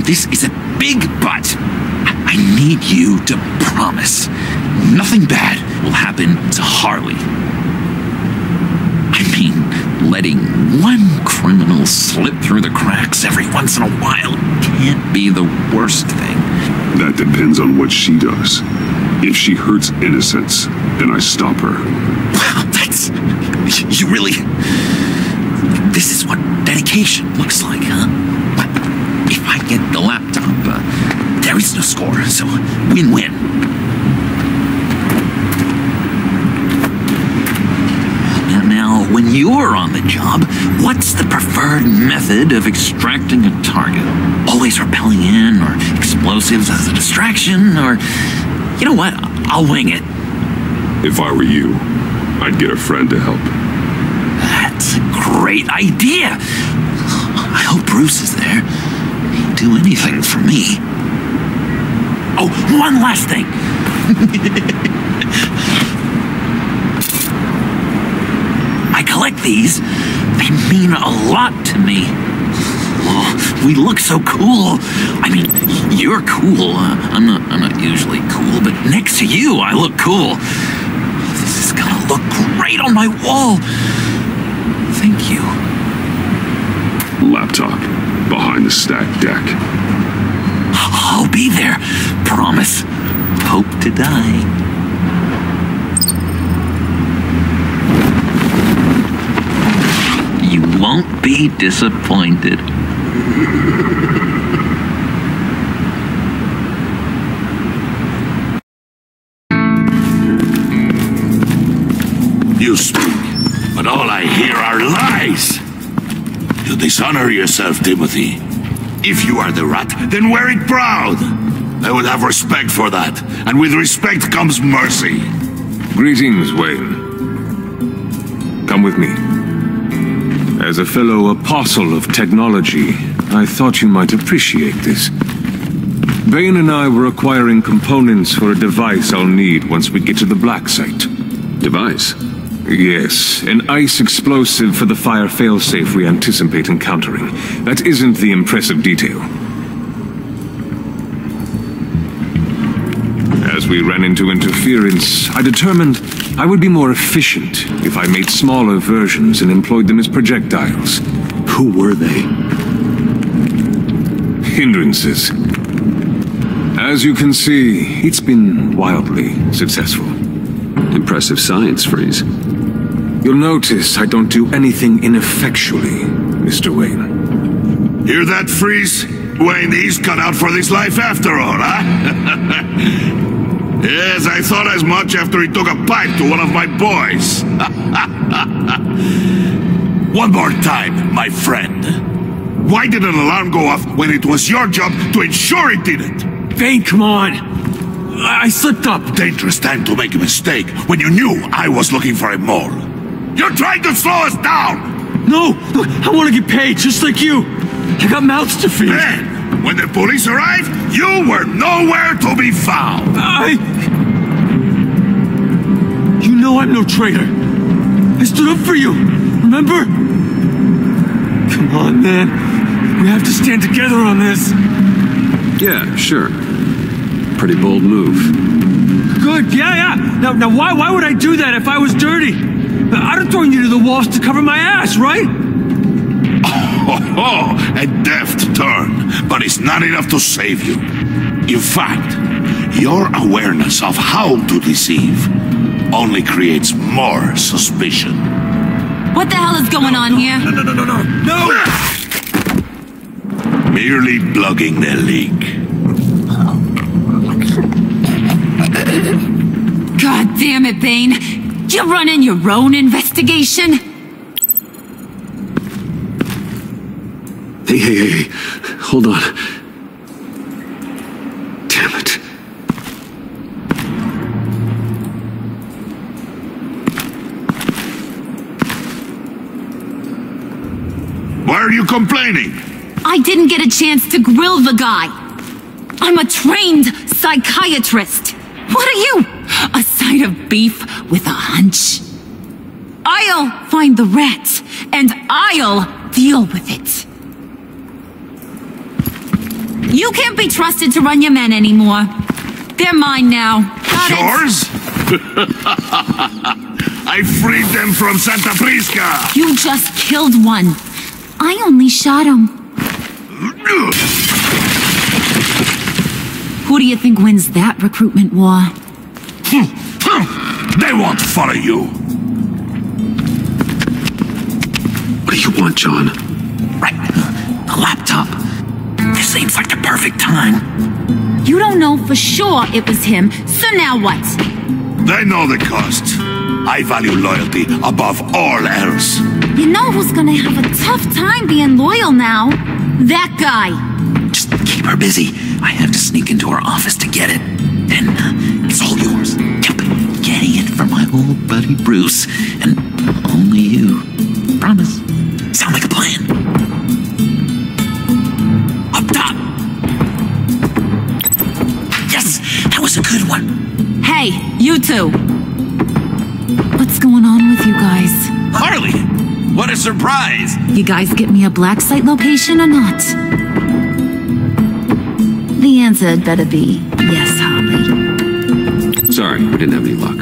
this is a big but. I need you to promise nothing bad will happen to Harley. I mean, letting one criminal slip through the cracks every once in a while can't be the worst thing. That depends on what she does. If she hurts innocents, then I stop her. Wow, that's... you really... This is what dedication looks like, huh? But if I get the laptop, there is no score, so win-win. Now, when you're on the job, what's the preferred method of extracting a target? Always rappelling in, or explosives as a distraction, or... You know what? I'll wing it. If I were you, I'd get a friend to help. That's a great idea. I hope Bruce is there. He'd do anything for me. Oh, one last thing. I collect these. They mean a lot to me. Oh, we look so cool. I mean, you're cool. I'm not usually cool, but next to you, I look cool. This is gonna look great on my wall. Thank you. Laptop behind the stacked deck. I'll be there. Promise. Hope to die. You won't be disappointed. You speak, but all I hear are lies. You dishonor yourself, Timothy. If you are the rat, then wear it proud. I would have respect for that, and with respect comes mercy. Greetings, Wayne. Come with me. As a fellow apostle of technology, I thought you might appreciate this. Bane and I were acquiring components for a device I'll need once we get to the Black Site. Device? Yes, an ice explosive for the fire failsafe we anticipate encountering. That isn't the impressive detail. As we ran into interference, I determined I would be more efficient if I made smaller versions and employed them as projectiles. Who were they? Hindrances. As you can see, it's been wildly successful. Impressive science, Freeze. You'll notice I don't do anything ineffectually, Mr. Wayne. Hear that, Freeze? Wayne, he's cut out for this life after all, huh? Yes, I thought as much after he took a pipe to one of my boys. One more time, my friend. Why did an alarm go off when it was your job to ensure it didn't? Vane, come on. I slipped up. Dangerous time to make a mistake when you knew I was looking for a mole. You're trying to slow us down! No, I want to get paid just like you. I got mouths to feed. Then, when the police arrived, you were nowhere to be found. You know I'm no traitor. I stood up for you, remember? Come on, man. We have to stand together on this. Yeah, sure. Pretty bold move. Good, yeah. Now why would I do that if I was dirty? I'd have thrown you to the walls to cover my ass, right? Oh, a deft turn, but it's not enough to save you. In fact, your awareness of how to deceive only creates more suspicion. What the hell is going on here? No! Merely plugging the leak. God damn it, Bane. You're running your own investigation? Hey. Hold on. Damn it. Why are you complaining? I didn't get a chance to grill the guy. I'm a trained psychiatrist. What are you? A side of beef with a hunch? I'll find the rat, and I'll deal with it. You can't be trusted to run your men anymore. They're mine now. Got Yours? I freed them from Santa Prisca. You just killed one. I only shot him. Who do you think wins that recruitment war? They won't follow you. What do you want, John? Right. The laptop. This seems like the perfect time. You don't know for sure it was him, so now what? They know the cost. I value loyalty above all else. You know who's gonna have a tough time being loyal now? That guy. Just keep her busy. I have to sneak into her office to get it. Then it's all yours. Yep. Getting it from my old buddy Bruce. And only you. Promise. Sound like a plan. Up top. Yes, that was a good one. Hey, you two. What's going on with you guys? Harley, what a surprise. You guys get me a black site location or not? The answer had better be yes, Harley. Sorry, we didn't have any luck.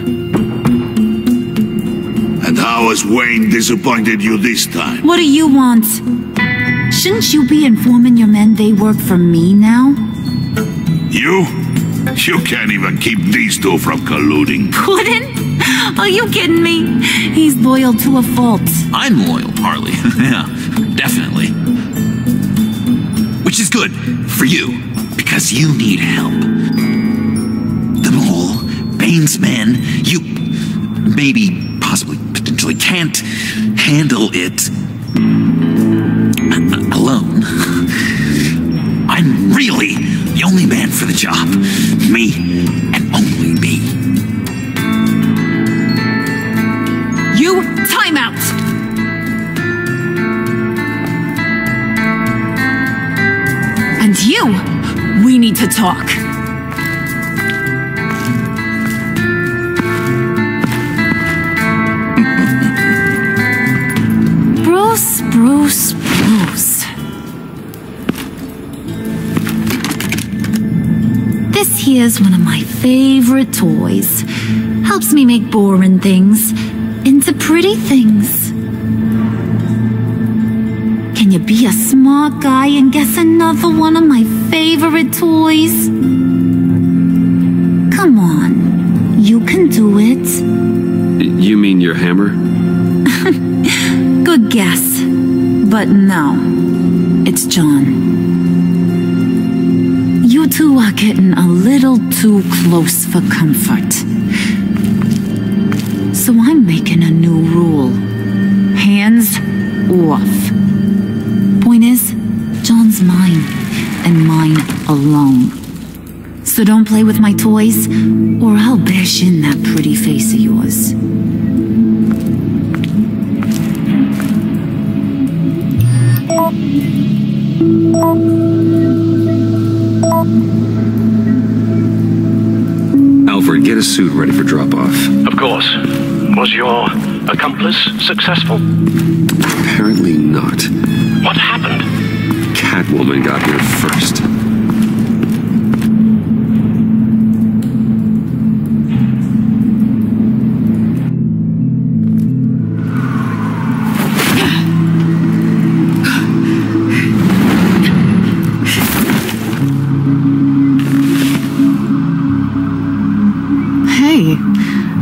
And how has Wayne disappointed you this time? What do you want? Shouldn't you be informing your men they work for me now? You? You can't even keep these two from colluding. Couldn't? Are you kidding me? He's loyal to a fault. I'm loyal, Harley. Yeah, definitely. Which is good for you, because you need help. The mole, Bane's men, you maybe, possibly, potentially can't handle it alone. I'm really the only man for the job. Me, and only me. You, time out! And you, we need to talk. Bruce. This here's one of my favorite toys. Helps me make boring things into pretty things. Can you be a smart guy and guess another one of my favorite toys? Come on, you can do it. You mean your hammer? Good guess, but no, it's John. You two are getting a little too close for comfort. So I'm making a new rule. Hands off. Point is, is mine, and mine alone. So don't play with my toys, or I'll bash in that pretty face of yours. Alfred, get a suit ready for drop-off. Of course. Was your accomplice successful? Apparently not. What happened? Catwoman got here first.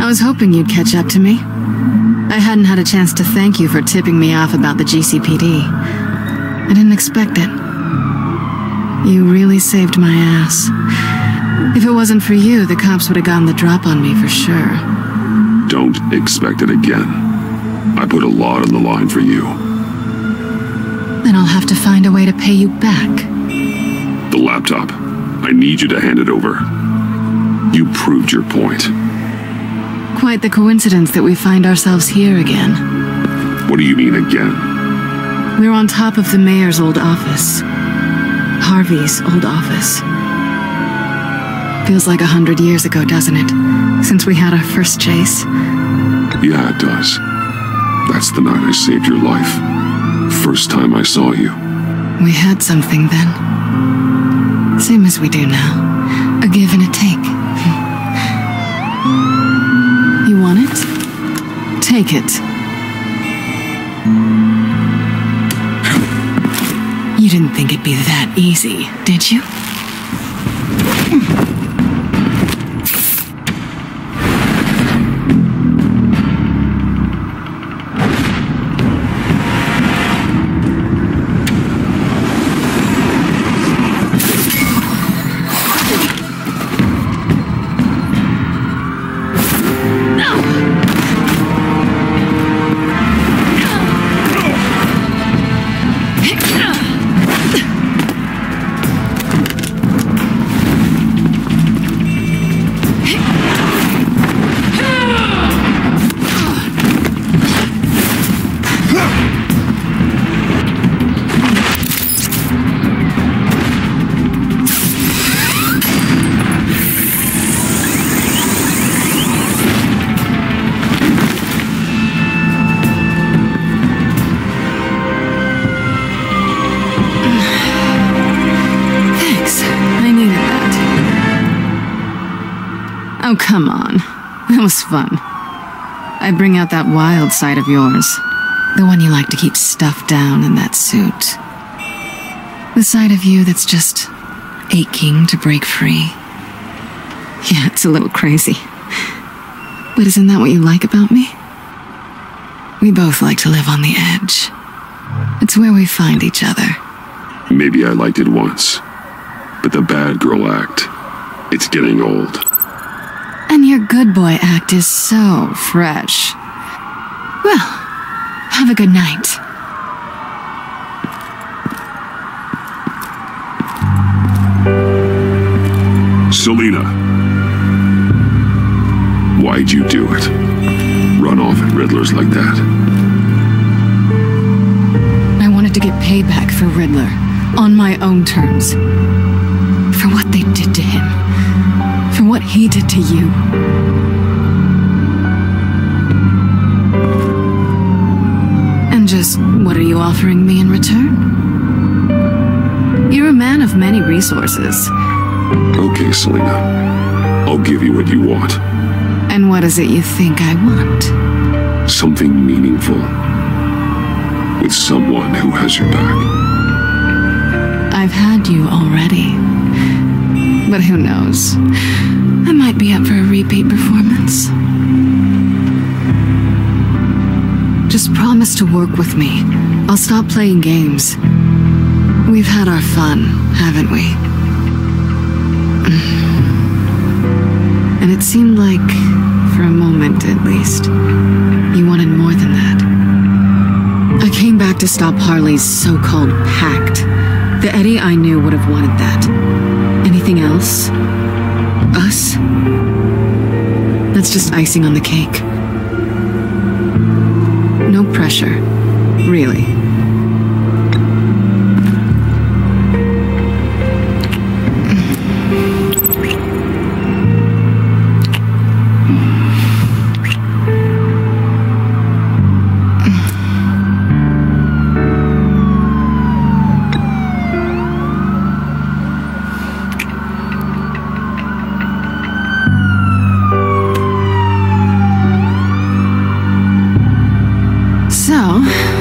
I was hoping you'd catch up to me. I hadn't had a chance to thank you for tipping me off about the GCPD. I didn't expect it. You really saved my ass. If it wasn't for you, the cops would have gotten the drop on me for sure. Don't expect it again. I put a lot on the line for you. Then I'll have to find a way to pay you back. The laptop. I need you to hand it over. You proved your point. Quite the coincidence that we find ourselves here again. What do you mean again? We're on top of the mayor's old office. Harvey's old office. Feels like 100 years ago, doesn't it? Since we had our first chase. Yeah, it does. That's the night I saved your life. First time I saw you. We had something then. Same as we do now. A give and a take. You want it? Take it. You didn't think it'd be that easy, did you? Oh, come on. That was fun. I bring out that wild side of yours. The one you like to keep stuffed down in that suit. The side of you that's just aching to break free. Yeah, it's a little crazy. But isn't that what you like about me? We both like to live on the edge. It's where we find each other. Maybe I liked it once. But the bad girl act, it's getting old. And your good boy act is so fresh. Well, have a good night. Selina. Why'd you do it? Run off at Riddlers like that? I wanted to get payback for Riddler, on my own terms. For what they did to him. For what he did to you. And just what are you offering me in return? You're a man of many resources. Okay, Selina. I'll give you what you want. And what is it you think I want? Something meaningful. With someone who has your back. I've had you already. But who knows? I might be up for a repeat performance. Just promise to work with me. I'll stop playing games. We've had our fun, haven't we? And it seemed like, for a moment at least, you wanted more than that. I came back to stop Harley's so-called pact, The Eddie I knew would have wanted that. Anything else? Us? That's just icing on the cake. No pressure, really.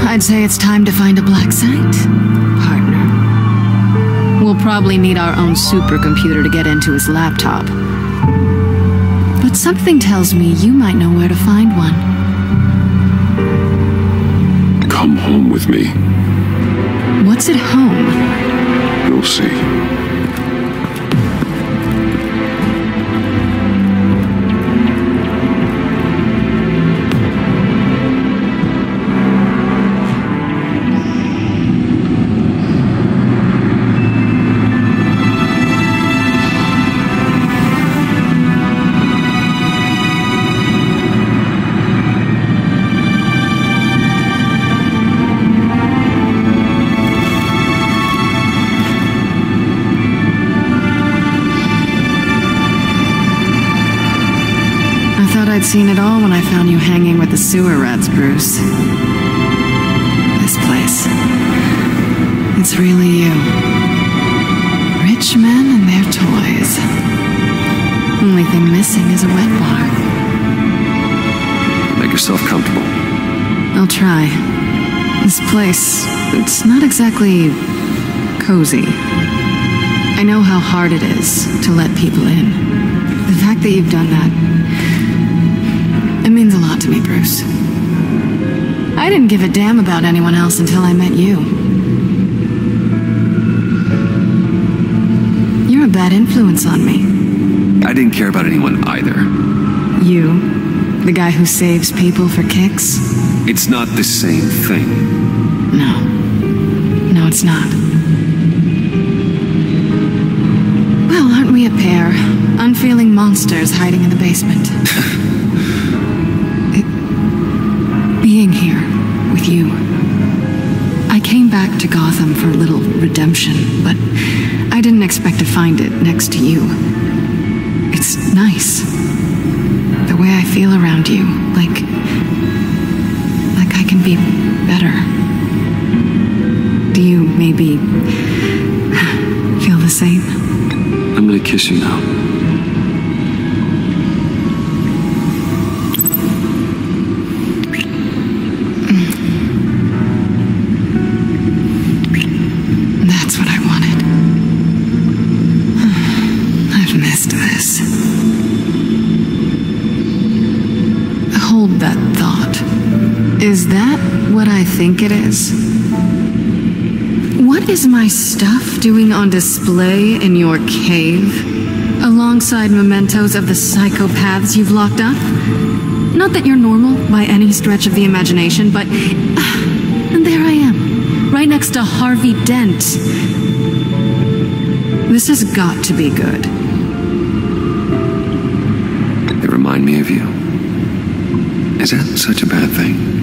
I'd say it's time to find a black site, partner. We'll probably need our own supercomputer to get into his laptop. But something tells me you might know where to find one. Come home with me. What's at home? You'll see. I'd seen it all when I found you hanging with the sewer rats, Bruce. This place. It's really you. Rich men and their toys. Only thing missing is a wet bar. Make yourself comfortable. I'll try. This place, it's not exactly cozy. I know how hard it is to let people in. The fact that you've done that, it means a lot to me, Bruce. I didn't give a damn about anyone else until I met you. You're a bad influence on me. I didn't care about anyone either. You? The guy who saves people for kicks? It's not the same thing. No. No, it's not. Well, aren't we a pair? Unfeeling monsters hiding in the basement. Being here with you. I came back to Gotham for a little redemption, but I didn't expect to find it next to you. It's nice. The way I feel around you, like I can be better. Do you maybe feel the same? I'm gonna kiss you now. That's what I wanted. I've missed this. Hold that thought. Is that what I think it is? What is my stuff doing on display in your cave? Alongside mementos of the psychopaths you've locked up? Not that you're normal by any stretch of the imagination, but... and there I am, right next to Harvey Dent. This has got to be good. They remind me of you. Is that such a bad thing?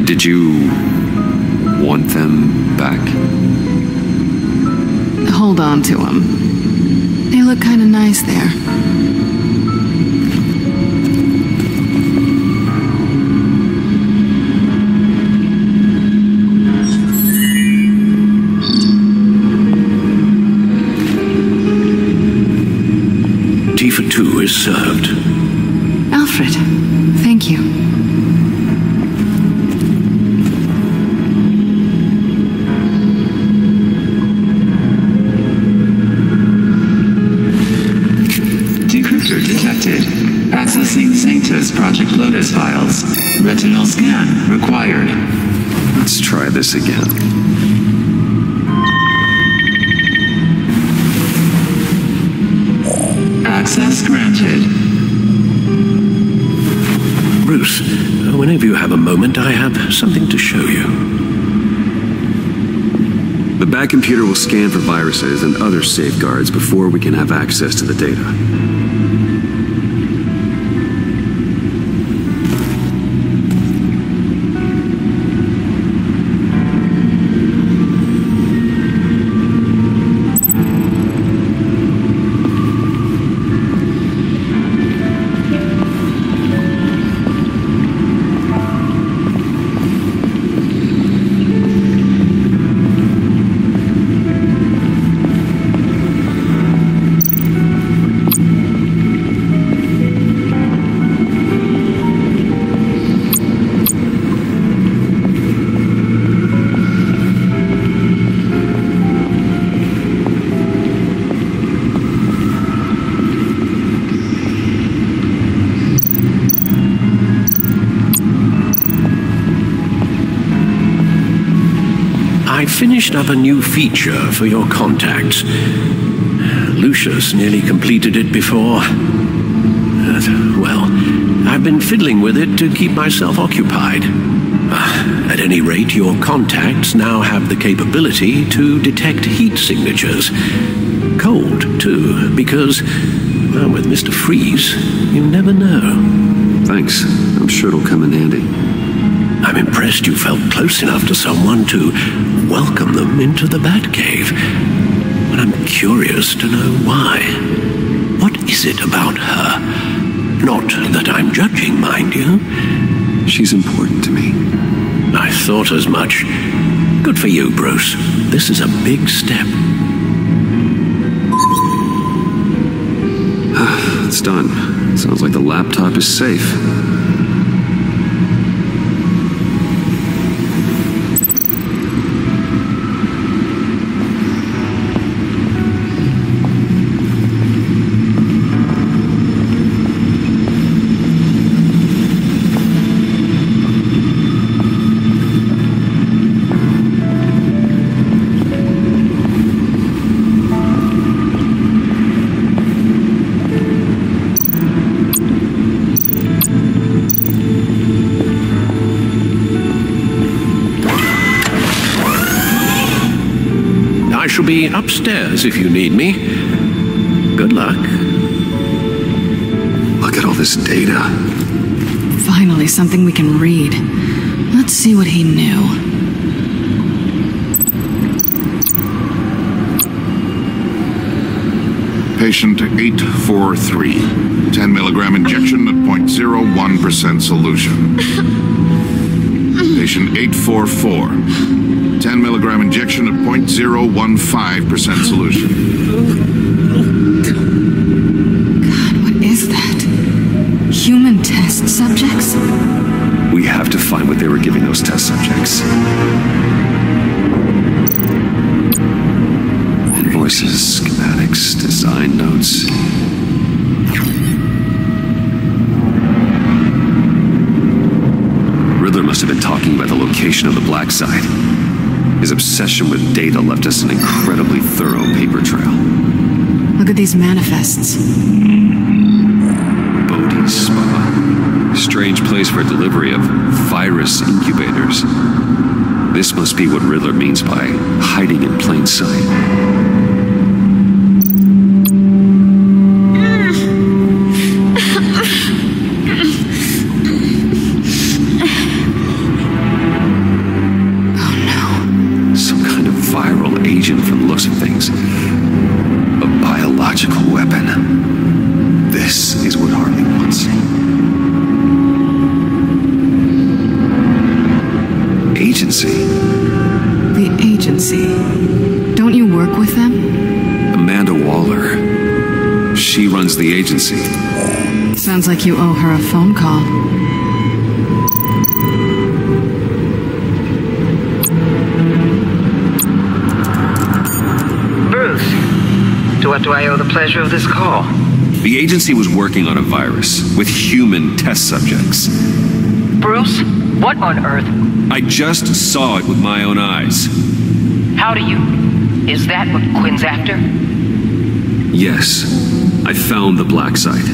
Did you want them back? Hold on to them. They look kind of nice there. Tea for two is served. Alfred, thank you. Detected. Accessing Sanctus Project Lotus files. Retinal scan required. Let's try this again. Access granted. Bruce, when I If you have a moment, I have something to show you. The back computer will scan for viruses and other safeguards before we can have access to the data. I finished up a new feature for your contacts. Lucius nearly completed it before. Well, I've been fiddling with it to keep myself occupied. At any rate, your contacts now have the capability to detect heat signatures. Cold, too, because, well, with Mr. Freeze, you never know. Thanks. I'm sure it'll come in handy. I'm impressed you felt close enough to someone to welcome them into the Batcave. But I'm curious to know why. What is it about her? Not that I'm judging, mind you. She's important to me. I thought as much. Good for you, Bruce. This is a big step. It's done. Sounds like the laptop is safe. I shall be upstairs if you need me. Good luck. Look at all this data. Finally, something we can read. Let's see what he knew. Patient 843. 10 milligram injection at 0.01% solution. Patient 844. 10 milligram injection at 0.015% solution. God, what is that? Human test subjects? We have to find what they were giving those test subjects. Invoices, schematics, design notes. Riddler must have been talking about the location of the black site. His obsession with data left us an incredibly thorough paper trail. Look at these manifests. Bodhi's Spa. Strange place for delivery of virus incubators. This must be what Riddler means by hiding in plain sight. Agent from the looks of things. A biological weapon. This is what Harley wants. Agency. The agency. Don't you work with them? Amanda Waller. She runs the agency. Sounds like you owe her a phone call. To what do I owe the pleasure of this call? The agency was working on a virus with human test subjects. Bruce, what on earth? I just saw it with my own eyes. How do you... Is that what Quinn's after? Yes. I found the black site.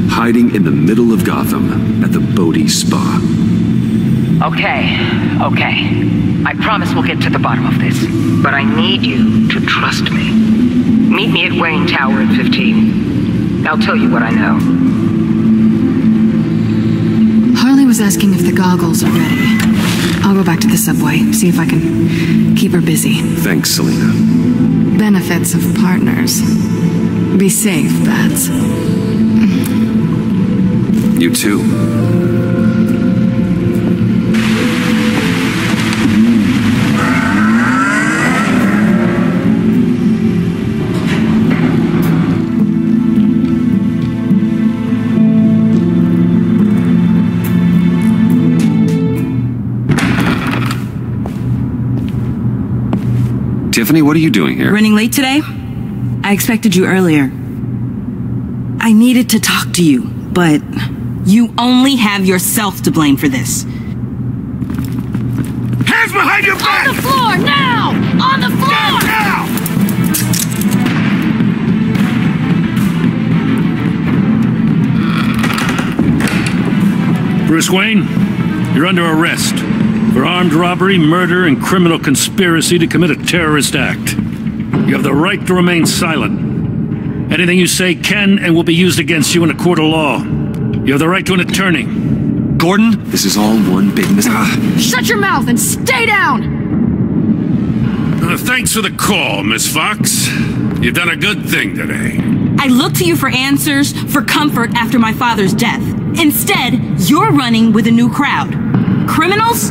Hiding in the middle of Gotham at the Bodhi Spa. Okay. I promise we'll get to the bottom of this. But I need you to trust me. Meet me at Wayne Tower at 15. I'll tell you what I know. Harley was asking if the goggles are ready. I'll go back to the subway, see if I can keep her busy. Thanks, Selena. Benefits of partners. Be safe, Bats. You too. Tiffany, what are you doing here? Running late today? I expected you earlier. I needed to talk to you, but you only have yourself to blame for this. Hands behind your back! On the floor, now! On the floor! Now! Bruce Wayne, you're under arrest for armed robbery, murder, and criminal conspiracy to commit a terrorist act. You have the right to remain silent. Anything you say can and will be used against you in a court of law. You have the right to an attorney. Gordon, this is all one big Shut your mouth and stay down! Thanks for the call, Miss Fox. You've done a good thing today. I looked to you for answers, for comfort after my father's death. Instead, you're running with a new crowd. Criminals?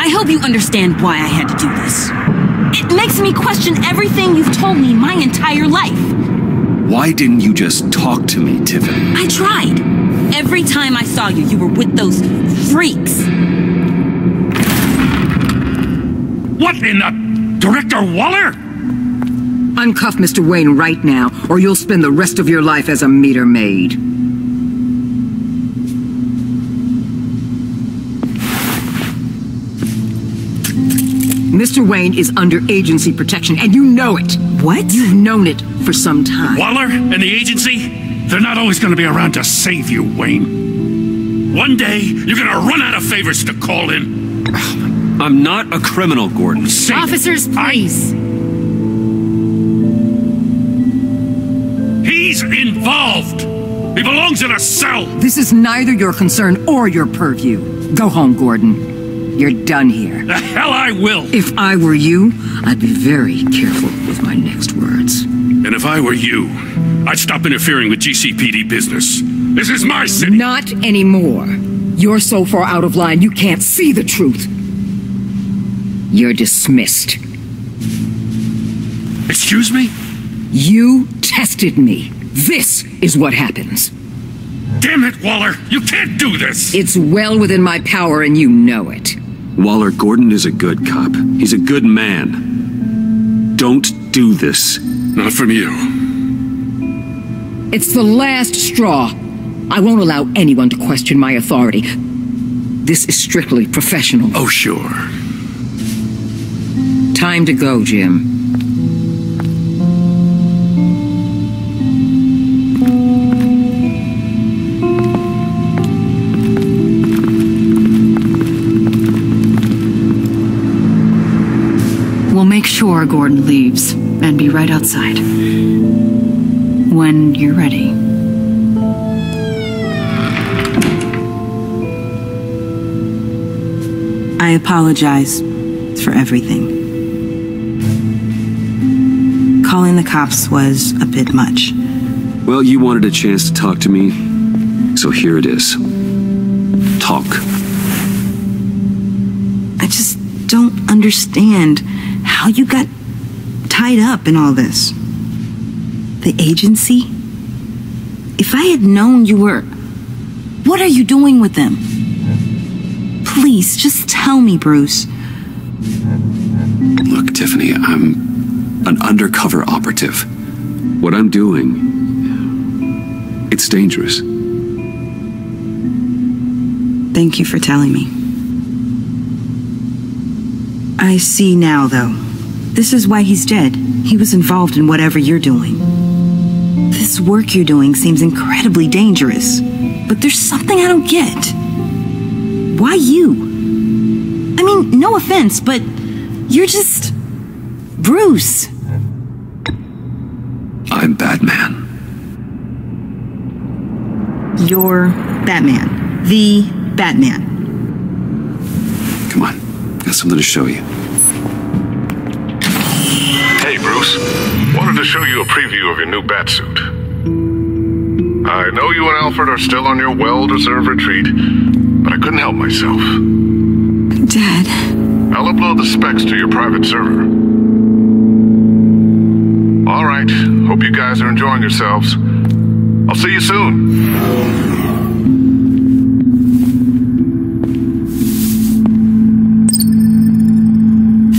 I hope you understand why I had to do this. It makes me question everything you've told me my entire life. Why didn't you just talk to me, Tiffany? I tried. Every time I saw you, you were with those freaks. What in the... Director Waller? Uncuff Mr. Wayne right now, or you'll spend the rest of your life as a meter maid. Mr. Wayne is under agency protection, and you know it. What? You've known it for some time. Waller and the agency? They're not always going to be around to save you, Wayne. One day, you're going to run out of favors to call in. I'm not a criminal, Gordon. Officers, please. He's involved. He belongs in a cell. This is neither your concern or your purview. Go home, Gordon. You're done here. The hell I will. If I were you, I'd be very careful with my next words. And if I were you, I'd stop interfering with GCPD business. This is my city. Not anymore. You're so far out of line you can't see the truth. You're dismissed. Excuse me? You tested me. This is what happens. Damn it, Waller! You can't do this! It's well within my power and you know it. Waller, Gordon is a good cop. He's a good man. Don't do this. Not from you. It's the last straw. I won't allow anyone to question my authority. This is strictly professional. Oh, sure. Time to go, Jim. We'll make sure Gordon leaves and be right outside. When you're ready. I apologize for everything. Calling the cops was a bit much. Well, you wanted a chance to talk to me, so here it is. Talk. I just don't understand how you got tied up in all this. The agency? If I had known you were... What are you doing with them? Please, just tell me, Bruce. Look, Tiffany, I'm an undercover operative. What I'm doing, it's dangerous. Thank you for telling me. I see now, though. This is why he's dead. He was involved in whatever you're doing. This work you're doing seems incredibly dangerous. But there's something I don't get. Why you? I mean, no offense, but you're just... Bruce. I'm Batman. You're Batman. The Batman. Come on, got something to show you. Hey, Bruce. Wanted to show you a preview of your new Batsuit. I know you and Alfred are still on your well-deserved retreat, but I couldn't help myself. Dad. I'll upload the specs to your private server. All right. Hope you guys are enjoying yourselves. I'll see you soon.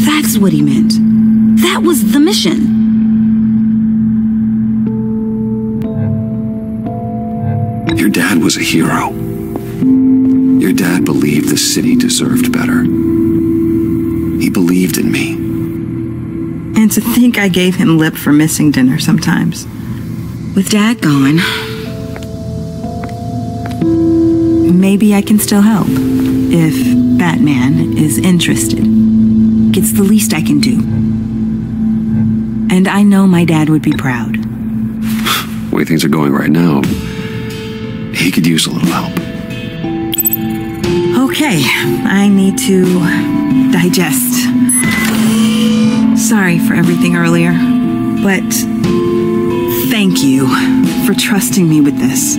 That's what he meant. That was the mission. Your dad was a hero. Your dad believed the city deserved better. He believed in me. And to think I gave him lip for missing dinner sometimes. With Dad gone, maybe I can still help. If Batman is interested. It's the least I can do. And I know my dad would be proud. The way things are going right now, he could use a little help. Okay, I need to digest. Sorry for everything earlier, but thank you for trusting me with this.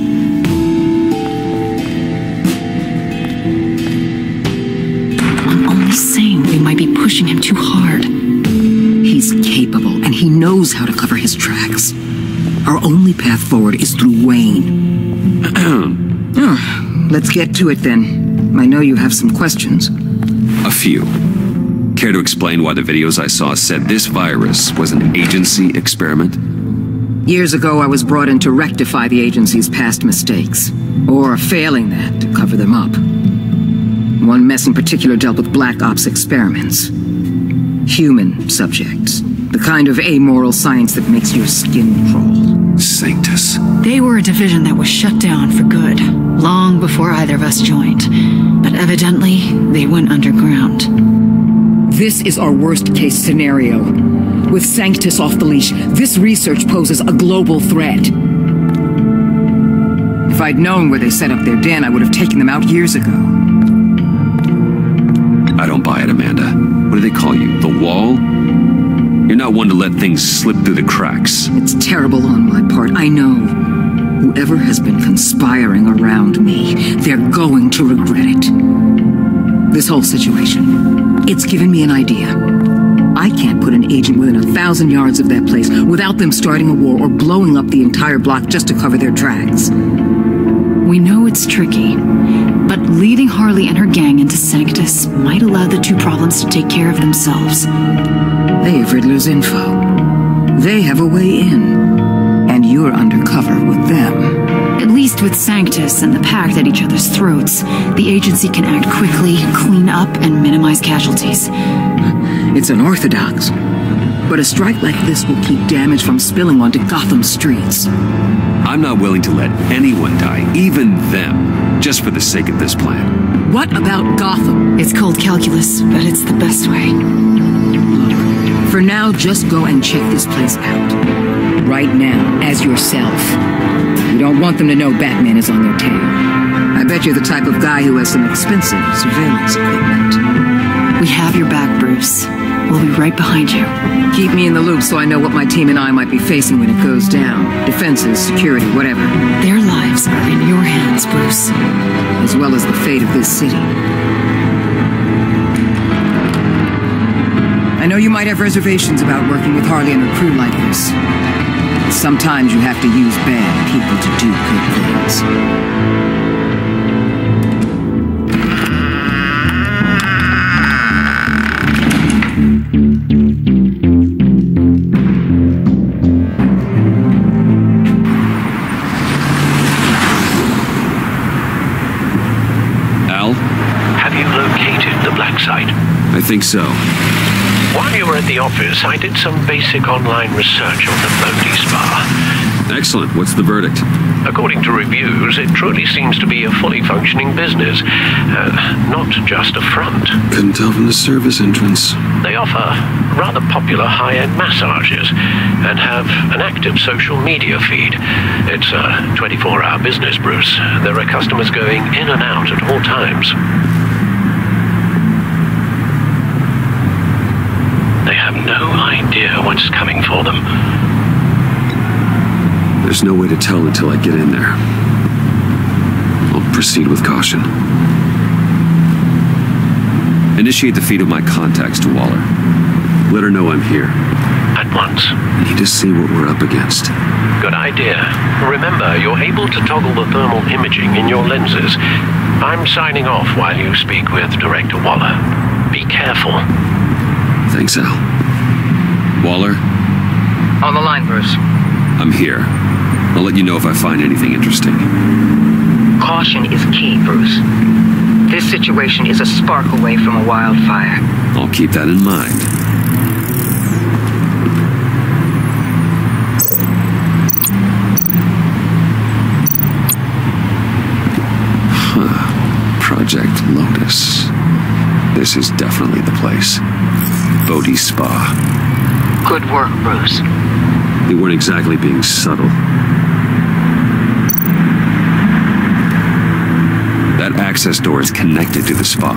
I'm only saying we might be pushing him too hard. He's capable, and he knows how to cover his tracks. Our only path forward is through Wayne. Let's get to it then. I know you have some questions. A few. Care to explain why the videos I saw said this virus was an agency experiment? Years ago, I was brought in to rectify the agency's past mistakes. Or failing that, to cover them up. One mess in particular dealt with Black Ops experiments. Human subjects. The kind of amoral science that makes your skin crawl. Sanctus. They were a division that was shut down for good, long before either of us joined. But evidently, they went underground. This is our worst-case scenario. With Sanctus off the leash, this research poses a global threat. If I'd known where they set up their den, I would have taken them out years ago. I don't buy it, Amanda. What do they call you? The Wall? You're not one to let things slip through the cracks. It's terrible on my part, I know. Whoever has been conspiring around me, they're going to regret it. This whole situation, it's given me an idea. I can't put an agent within 1,000 yards of that place without them starting a war or blowing up the entire block just to cover their tracks. We know it's tricky, but leading Harley and her gang into Sanctus might allow the two problems to take care of themselves. They have Riddler's info. They have a way in. And you're undercover with them. At least with Sanctus and the Pact at each other's throats, the agency can act quickly, clean up, and minimize casualties. It's unorthodox. But a strike like this will keep damage from spilling onto Gotham streets. I'm not willing to let anyone die, even them, just for the sake of this plan. What about Gotham? It's cold calculus, but it's the best way. Look, for now, just go and check this place out. Right now, as yourself. You don't want them to know Batman is on their tail. I bet you're the type of guy who has some expensive surveillance equipment. We have your back, Bruce. We'll be right behind you. Keep me in the loop so I know what my team and I might be facing when it goes down. Defenses, security, whatever. Their lives are in your hands, Bruce. As well as the fate of this city. I know you might have reservations about working with Harley and her crew like this. Sometimes you have to use bad people to do good things. Al? Have you located the black site? I think so. While you were at the office, I did some basic online research on the Bodhi Spa. Excellent. What's the verdict? According to reviews, it truly seems to be a fully functioning business, not just a front. Couldn't tell from the service entrance. They offer rather popular high-end massages and have an active social media feed. It's a 24-hour business, Bruce. There are customers going in and out at all times. They have no idea what's coming for them. There's no way to tell until I get in there. I'll proceed with caution. Initiate the feed of my contacts to Waller. Let her know I'm here. At once. I need to see what we're up against. Good idea. Remember, you're able to toggle the thermal imaging in your lenses. I'm signing off while you speak with Director Waller. Be careful. Thanks, Al. Waller? On the line, Bruce. I'm here. I'll let you know if I find anything interesting. Caution is key, Bruce. This situation is a spark away from a wildfire. I'll keep that in mind. Project Lotus. This is definitely the place. Bodhi Spa. Good work, Bruce. They weren't exactly being subtle. That access door is connected to the spa.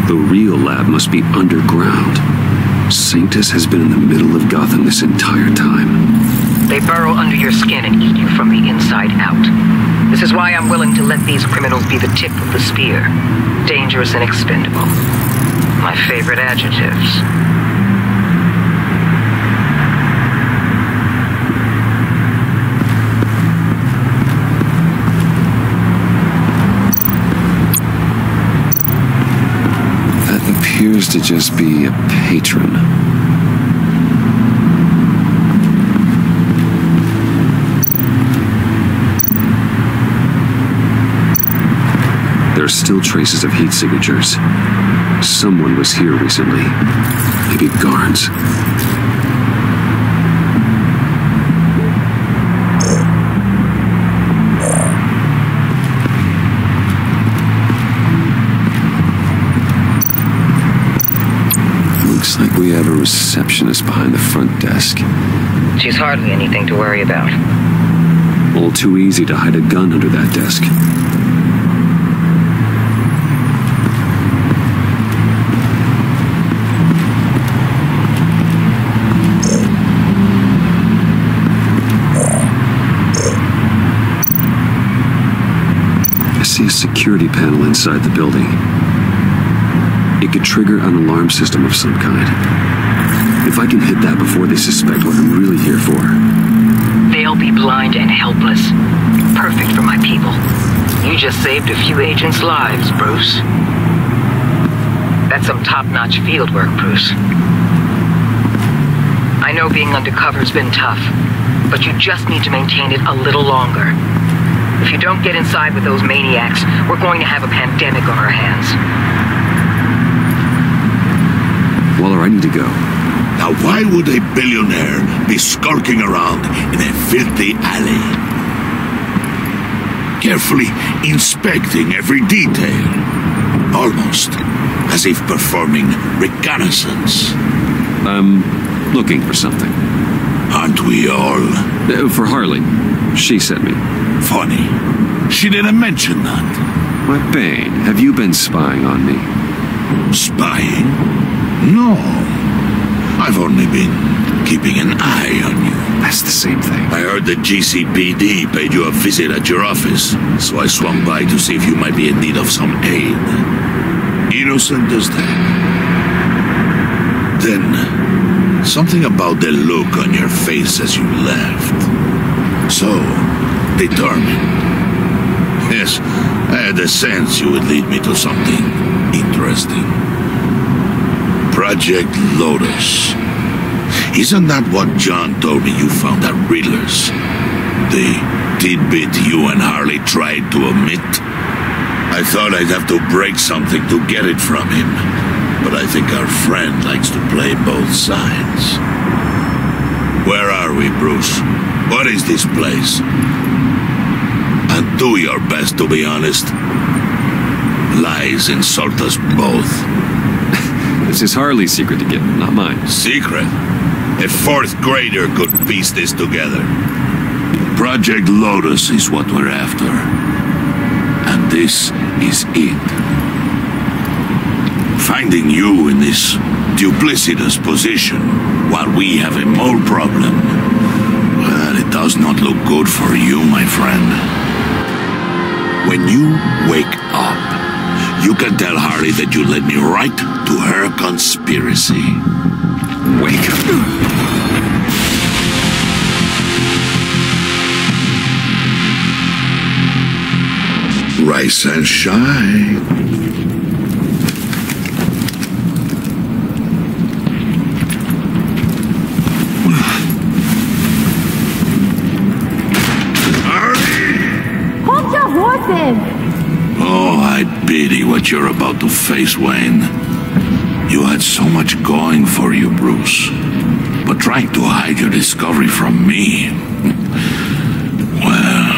The real lab must be underground. Sanctus has been in the middle of Gotham this entire time. They burrow under your skin and eat you from the inside out. This is why I'm willing to let these criminals be the tip of the spear. Dangerous and expendable. My favorite adjectives. Appears to just be a patron. There are still traces of heat signatures. Someone was here recently. Maybe guards. Looks like we have a receptionist behind the front desk. She's hardly anything to worry about. All too easy to hide a gun under that desk. I see a security panel inside the building. It could trigger an alarm system of some kind. If I can hit that before they suspect what I'm really here for. They'll be blind and helpless. Perfect for my people. You just saved a few agents' lives, Bruce. That's some top-notch field work, Bruce. I know being undercover's been tough, but you just need to maintain it a little longer. If you don't get inside with those maniacs, we're going to have a pandemic on our hands. Waller, I need to go. Now why would a billionaire be skulking around in a filthy alley? Carefully inspecting every detail. Almost as if performing reconnaissance. I'm looking for something. Aren't we all? For Harley. She sent me. Funny. She didn't mention that. Why, Bane, have you been spying on me? Spying? No. I've only been keeping an eye on you. That's the same thing. I heard the GCPD paid you a visit at your office, so I swung by to see if you might be in need of some aid. Innocent as that. Then, something about the look on your face as you left. So, determined. Yes, I had a sense you would lead me to something interesting. Project Lotus. Isn't that what John told me you found at Riddler's? The tidbit you and Harley tried to omit? I thought I'd have to break something to get it from him, but I think our friend likes to play both sides. Where are we, Bruce? What is this place? And do your best to be honest. Lies insult us both. This is Harley's secret to get, not mine. Secret? A fourth grader could piece this together. Project Lotus is what we're after. And this is it. Finding you in this duplicitous position while we have a mole problem, well, it does not look good for you, my friend. When you wake up, you can tell Harley that you led me right to her conspiracy. Wake up. Rise and shine. Hold your horses! Oh, I pity what you're about to face, Wayne. You had so much going for you, Bruce. But trying to hide your discovery from me... well...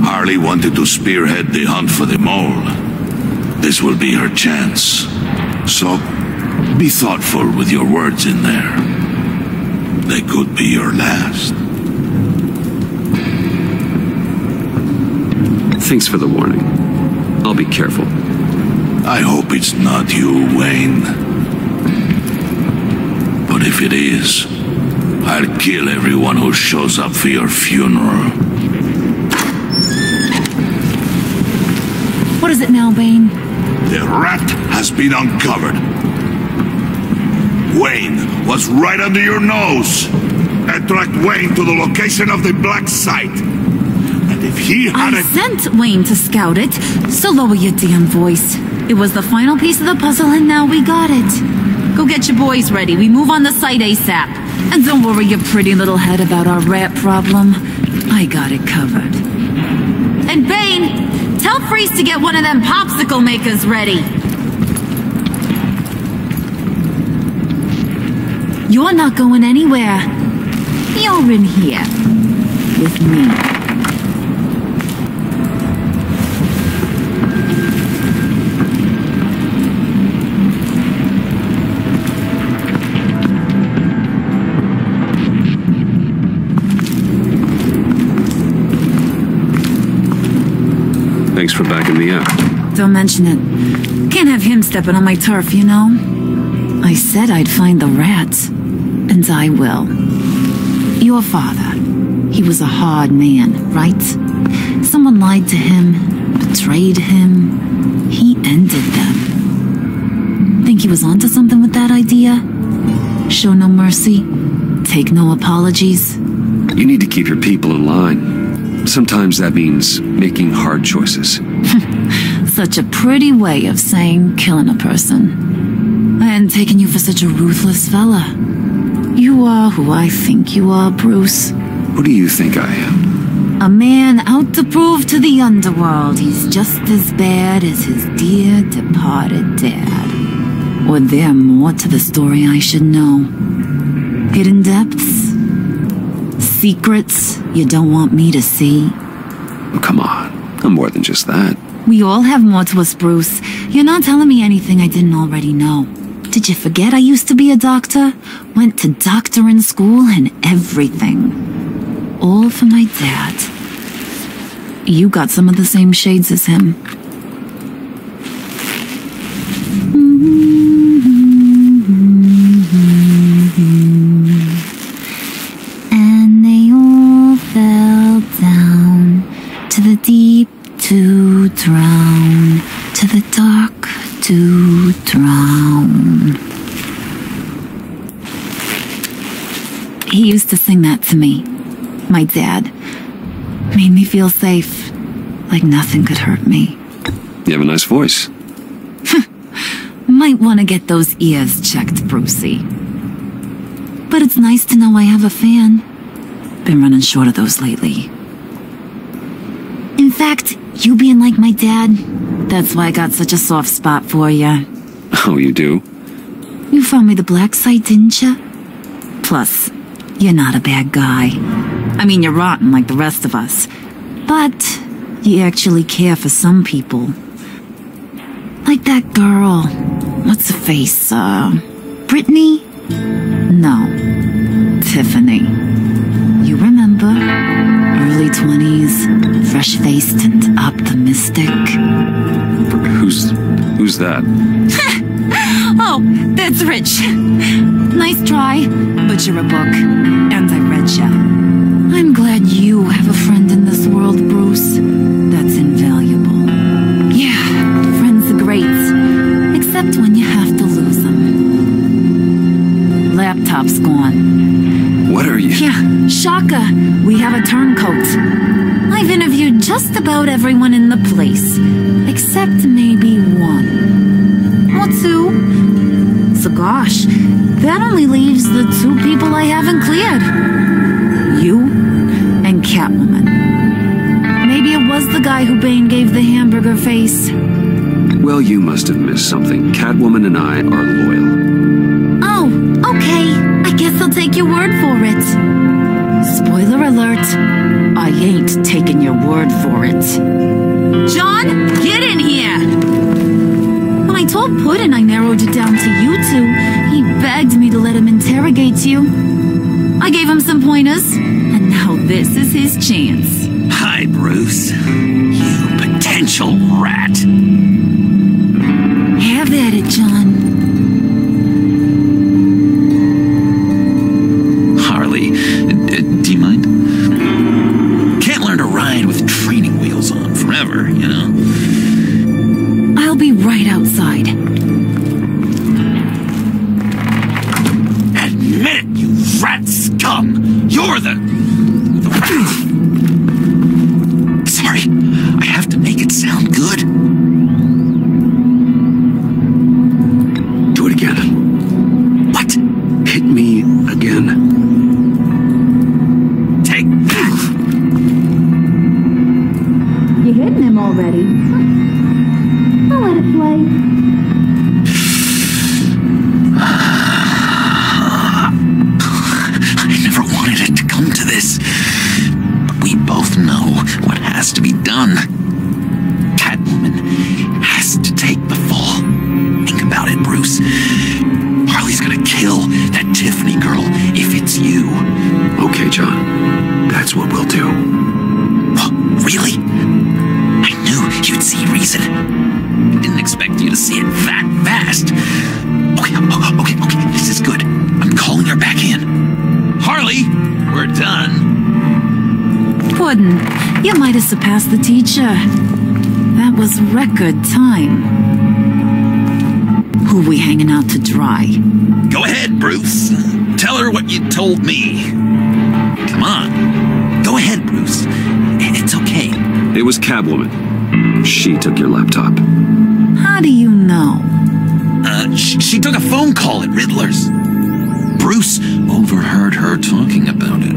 Harley wanted to spearhead the hunt for the mole. This will be her chance. So, be thoughtful with your words in there. They could be your last. Thanks for the warning. I'll be careful. I hope it's not you, Wayne. But if it is, I'll kill everyone who shows up for your funeral. What is it now, Bane? The rat has been uncovered. Wayne was right under your nose. I tracked Wayne to the location of the black site. And if he had I sent Wayne to scout it, so lower your damn voice. It was the final piece of the puzzle and now we got it. Go get your boys ready. We move on the site ASAP. And don't worry your pretty little head about our rat problem. I got it covered. And Bane, tell Freeze to get one of them popsicle makers ready. You're not going anywhere. You're in here. With me. Thanks for backing me up. Don't mention it. Can't have him stepping on my turf, you know? I said I'd find the rats. And I will. Your father. He was a hard man, right? Someone lied to him, betrayed him. He ended them. Think he was onto something with that idea? Show no mercy? Take no apologies? You need to keep your people in line. Sometimes that means making hard choices. Such a pretty way of saying killing a person. I hadn't taken you for such a ruthless fella. You are who I think you are, Bruce. Who do you think I am? A man out to prove to the underworld he's just as bad as his dear departed dad. Or there more to the story I should know. Hidden depths? Secrets you don't want me to see? Oh, come on. I'm more than just that. We all have more to us, Bruce. You're not telling me anything I didn't already know. Did you forget I used to be a doctor? Went to doctoring school and everything. All for my dad. You got some of the same shades as him. alone. He used to sing that to me. My dad. Made me feel safe. Like nothing could hurt me. You have a nice voice. Might want to get those ears checked, Brucey. But it's nice to know I have a fan. Been running short of those lately. In fact, you being like my dad, that's why I got such a soft spot for you. Oh, you do? You found me the black site, didn't you? Plus, you're not a bad guy. I mean, you're rotten like the rest of us. But you actually care for some people. Like that girl. What's her face? Brittany? No. Tiffany. You remember? Early 20s, fresh-faced and optimistic. Who's that? Oh, that's Rich. Nice try, but you're a book, and I read ya. I'm glad you have a friend in this world, Bruce. That's invaluable. Yeah, friends are great, except when you have to lose them. Laptop's gone. What are you? Yeah, shocker. We have a turncoat. I've interviewed just about everyone in the place, except maybe one. Or two. So gosh, that only leaves the two people I haven't cleared. You and Catwoman. Maybe it was the guy who Bane gave the hamburger face. Well, you must have missed something. Catwoman and I are loyal. Oh, okay. I guess I'll take your word for it. Spoiler alert. I ain't taking your word for it. John, get in here! When I told Puddin' I narrowed it down to you two, he begged me to let him interrogate you. I gave him some pointers, and now this is his chance. Hi, Bruce. You potential rat. Have at it, John. Harley, do you mind? Can't learn to ride with training wheels on forever, you know? I'll be right outside. Admit it, you rat scum! You're the Sorry, I have to make it sound good. Do it again. What? Hit me again. Take that! You hitting him already? I'll let it play. I never wanted it to come to this. But we both know what has to be done. Catwoman has to take the fall. Think about it, Bruce. Harley's gonna kill that Tiffany girl if it's you. Okay, John. That's what we'll do. Oh, really? I knew you'd see reason. I didn't expect you to see it that fast. Okay, this is good. I'm calling her back in. Harley, we're done. Puddin', you might have surpassed the teacher. That was record time. Who we hanging out to dry? Go ahead, Bruce. Tell her what you told me. Come on. Go ahead, Bruce. It's okay. It was Catwoman. She took your laptop. How do you know? She took a phone call at Riddler's. Bruce overheard her talking about it.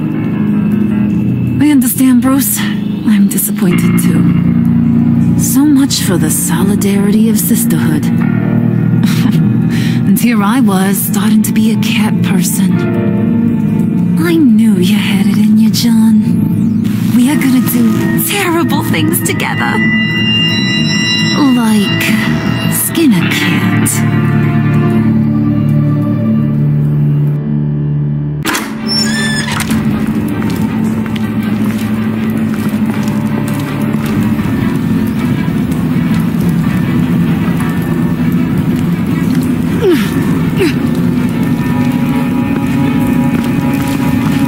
I understand, Bruce. I'm disappointed too. So much for the solidarity of sisterhood. And here I was, starting to be a cat person. I knew you had it in you, John. We are gonna do terrible things together. Like skin a cat.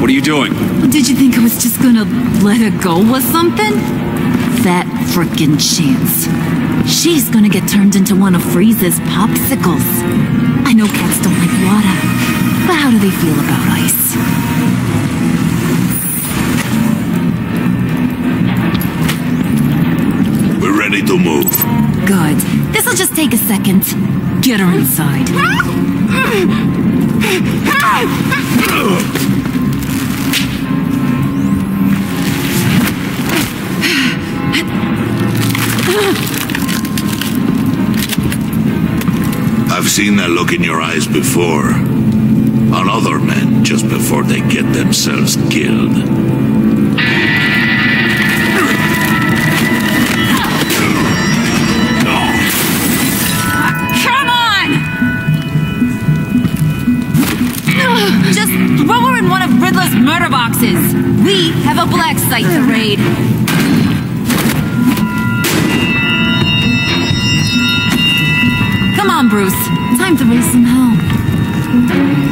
What are you doing? Did you think I was just gonna let her go or something? That frickin' chance. She's gonna get turned into one of Freeze's popsicles. I know cats don't like water, but how do they feel about ice? We're ready to move. Good. This'll just take a second. Get her inside. I've seen that look in your eyes before. On other men, just before they get themselves killed. Come on! Just throw her in one of Riddler's murder boxes. We have a black site to raid. Come on, Bruce. Time to raise some hell.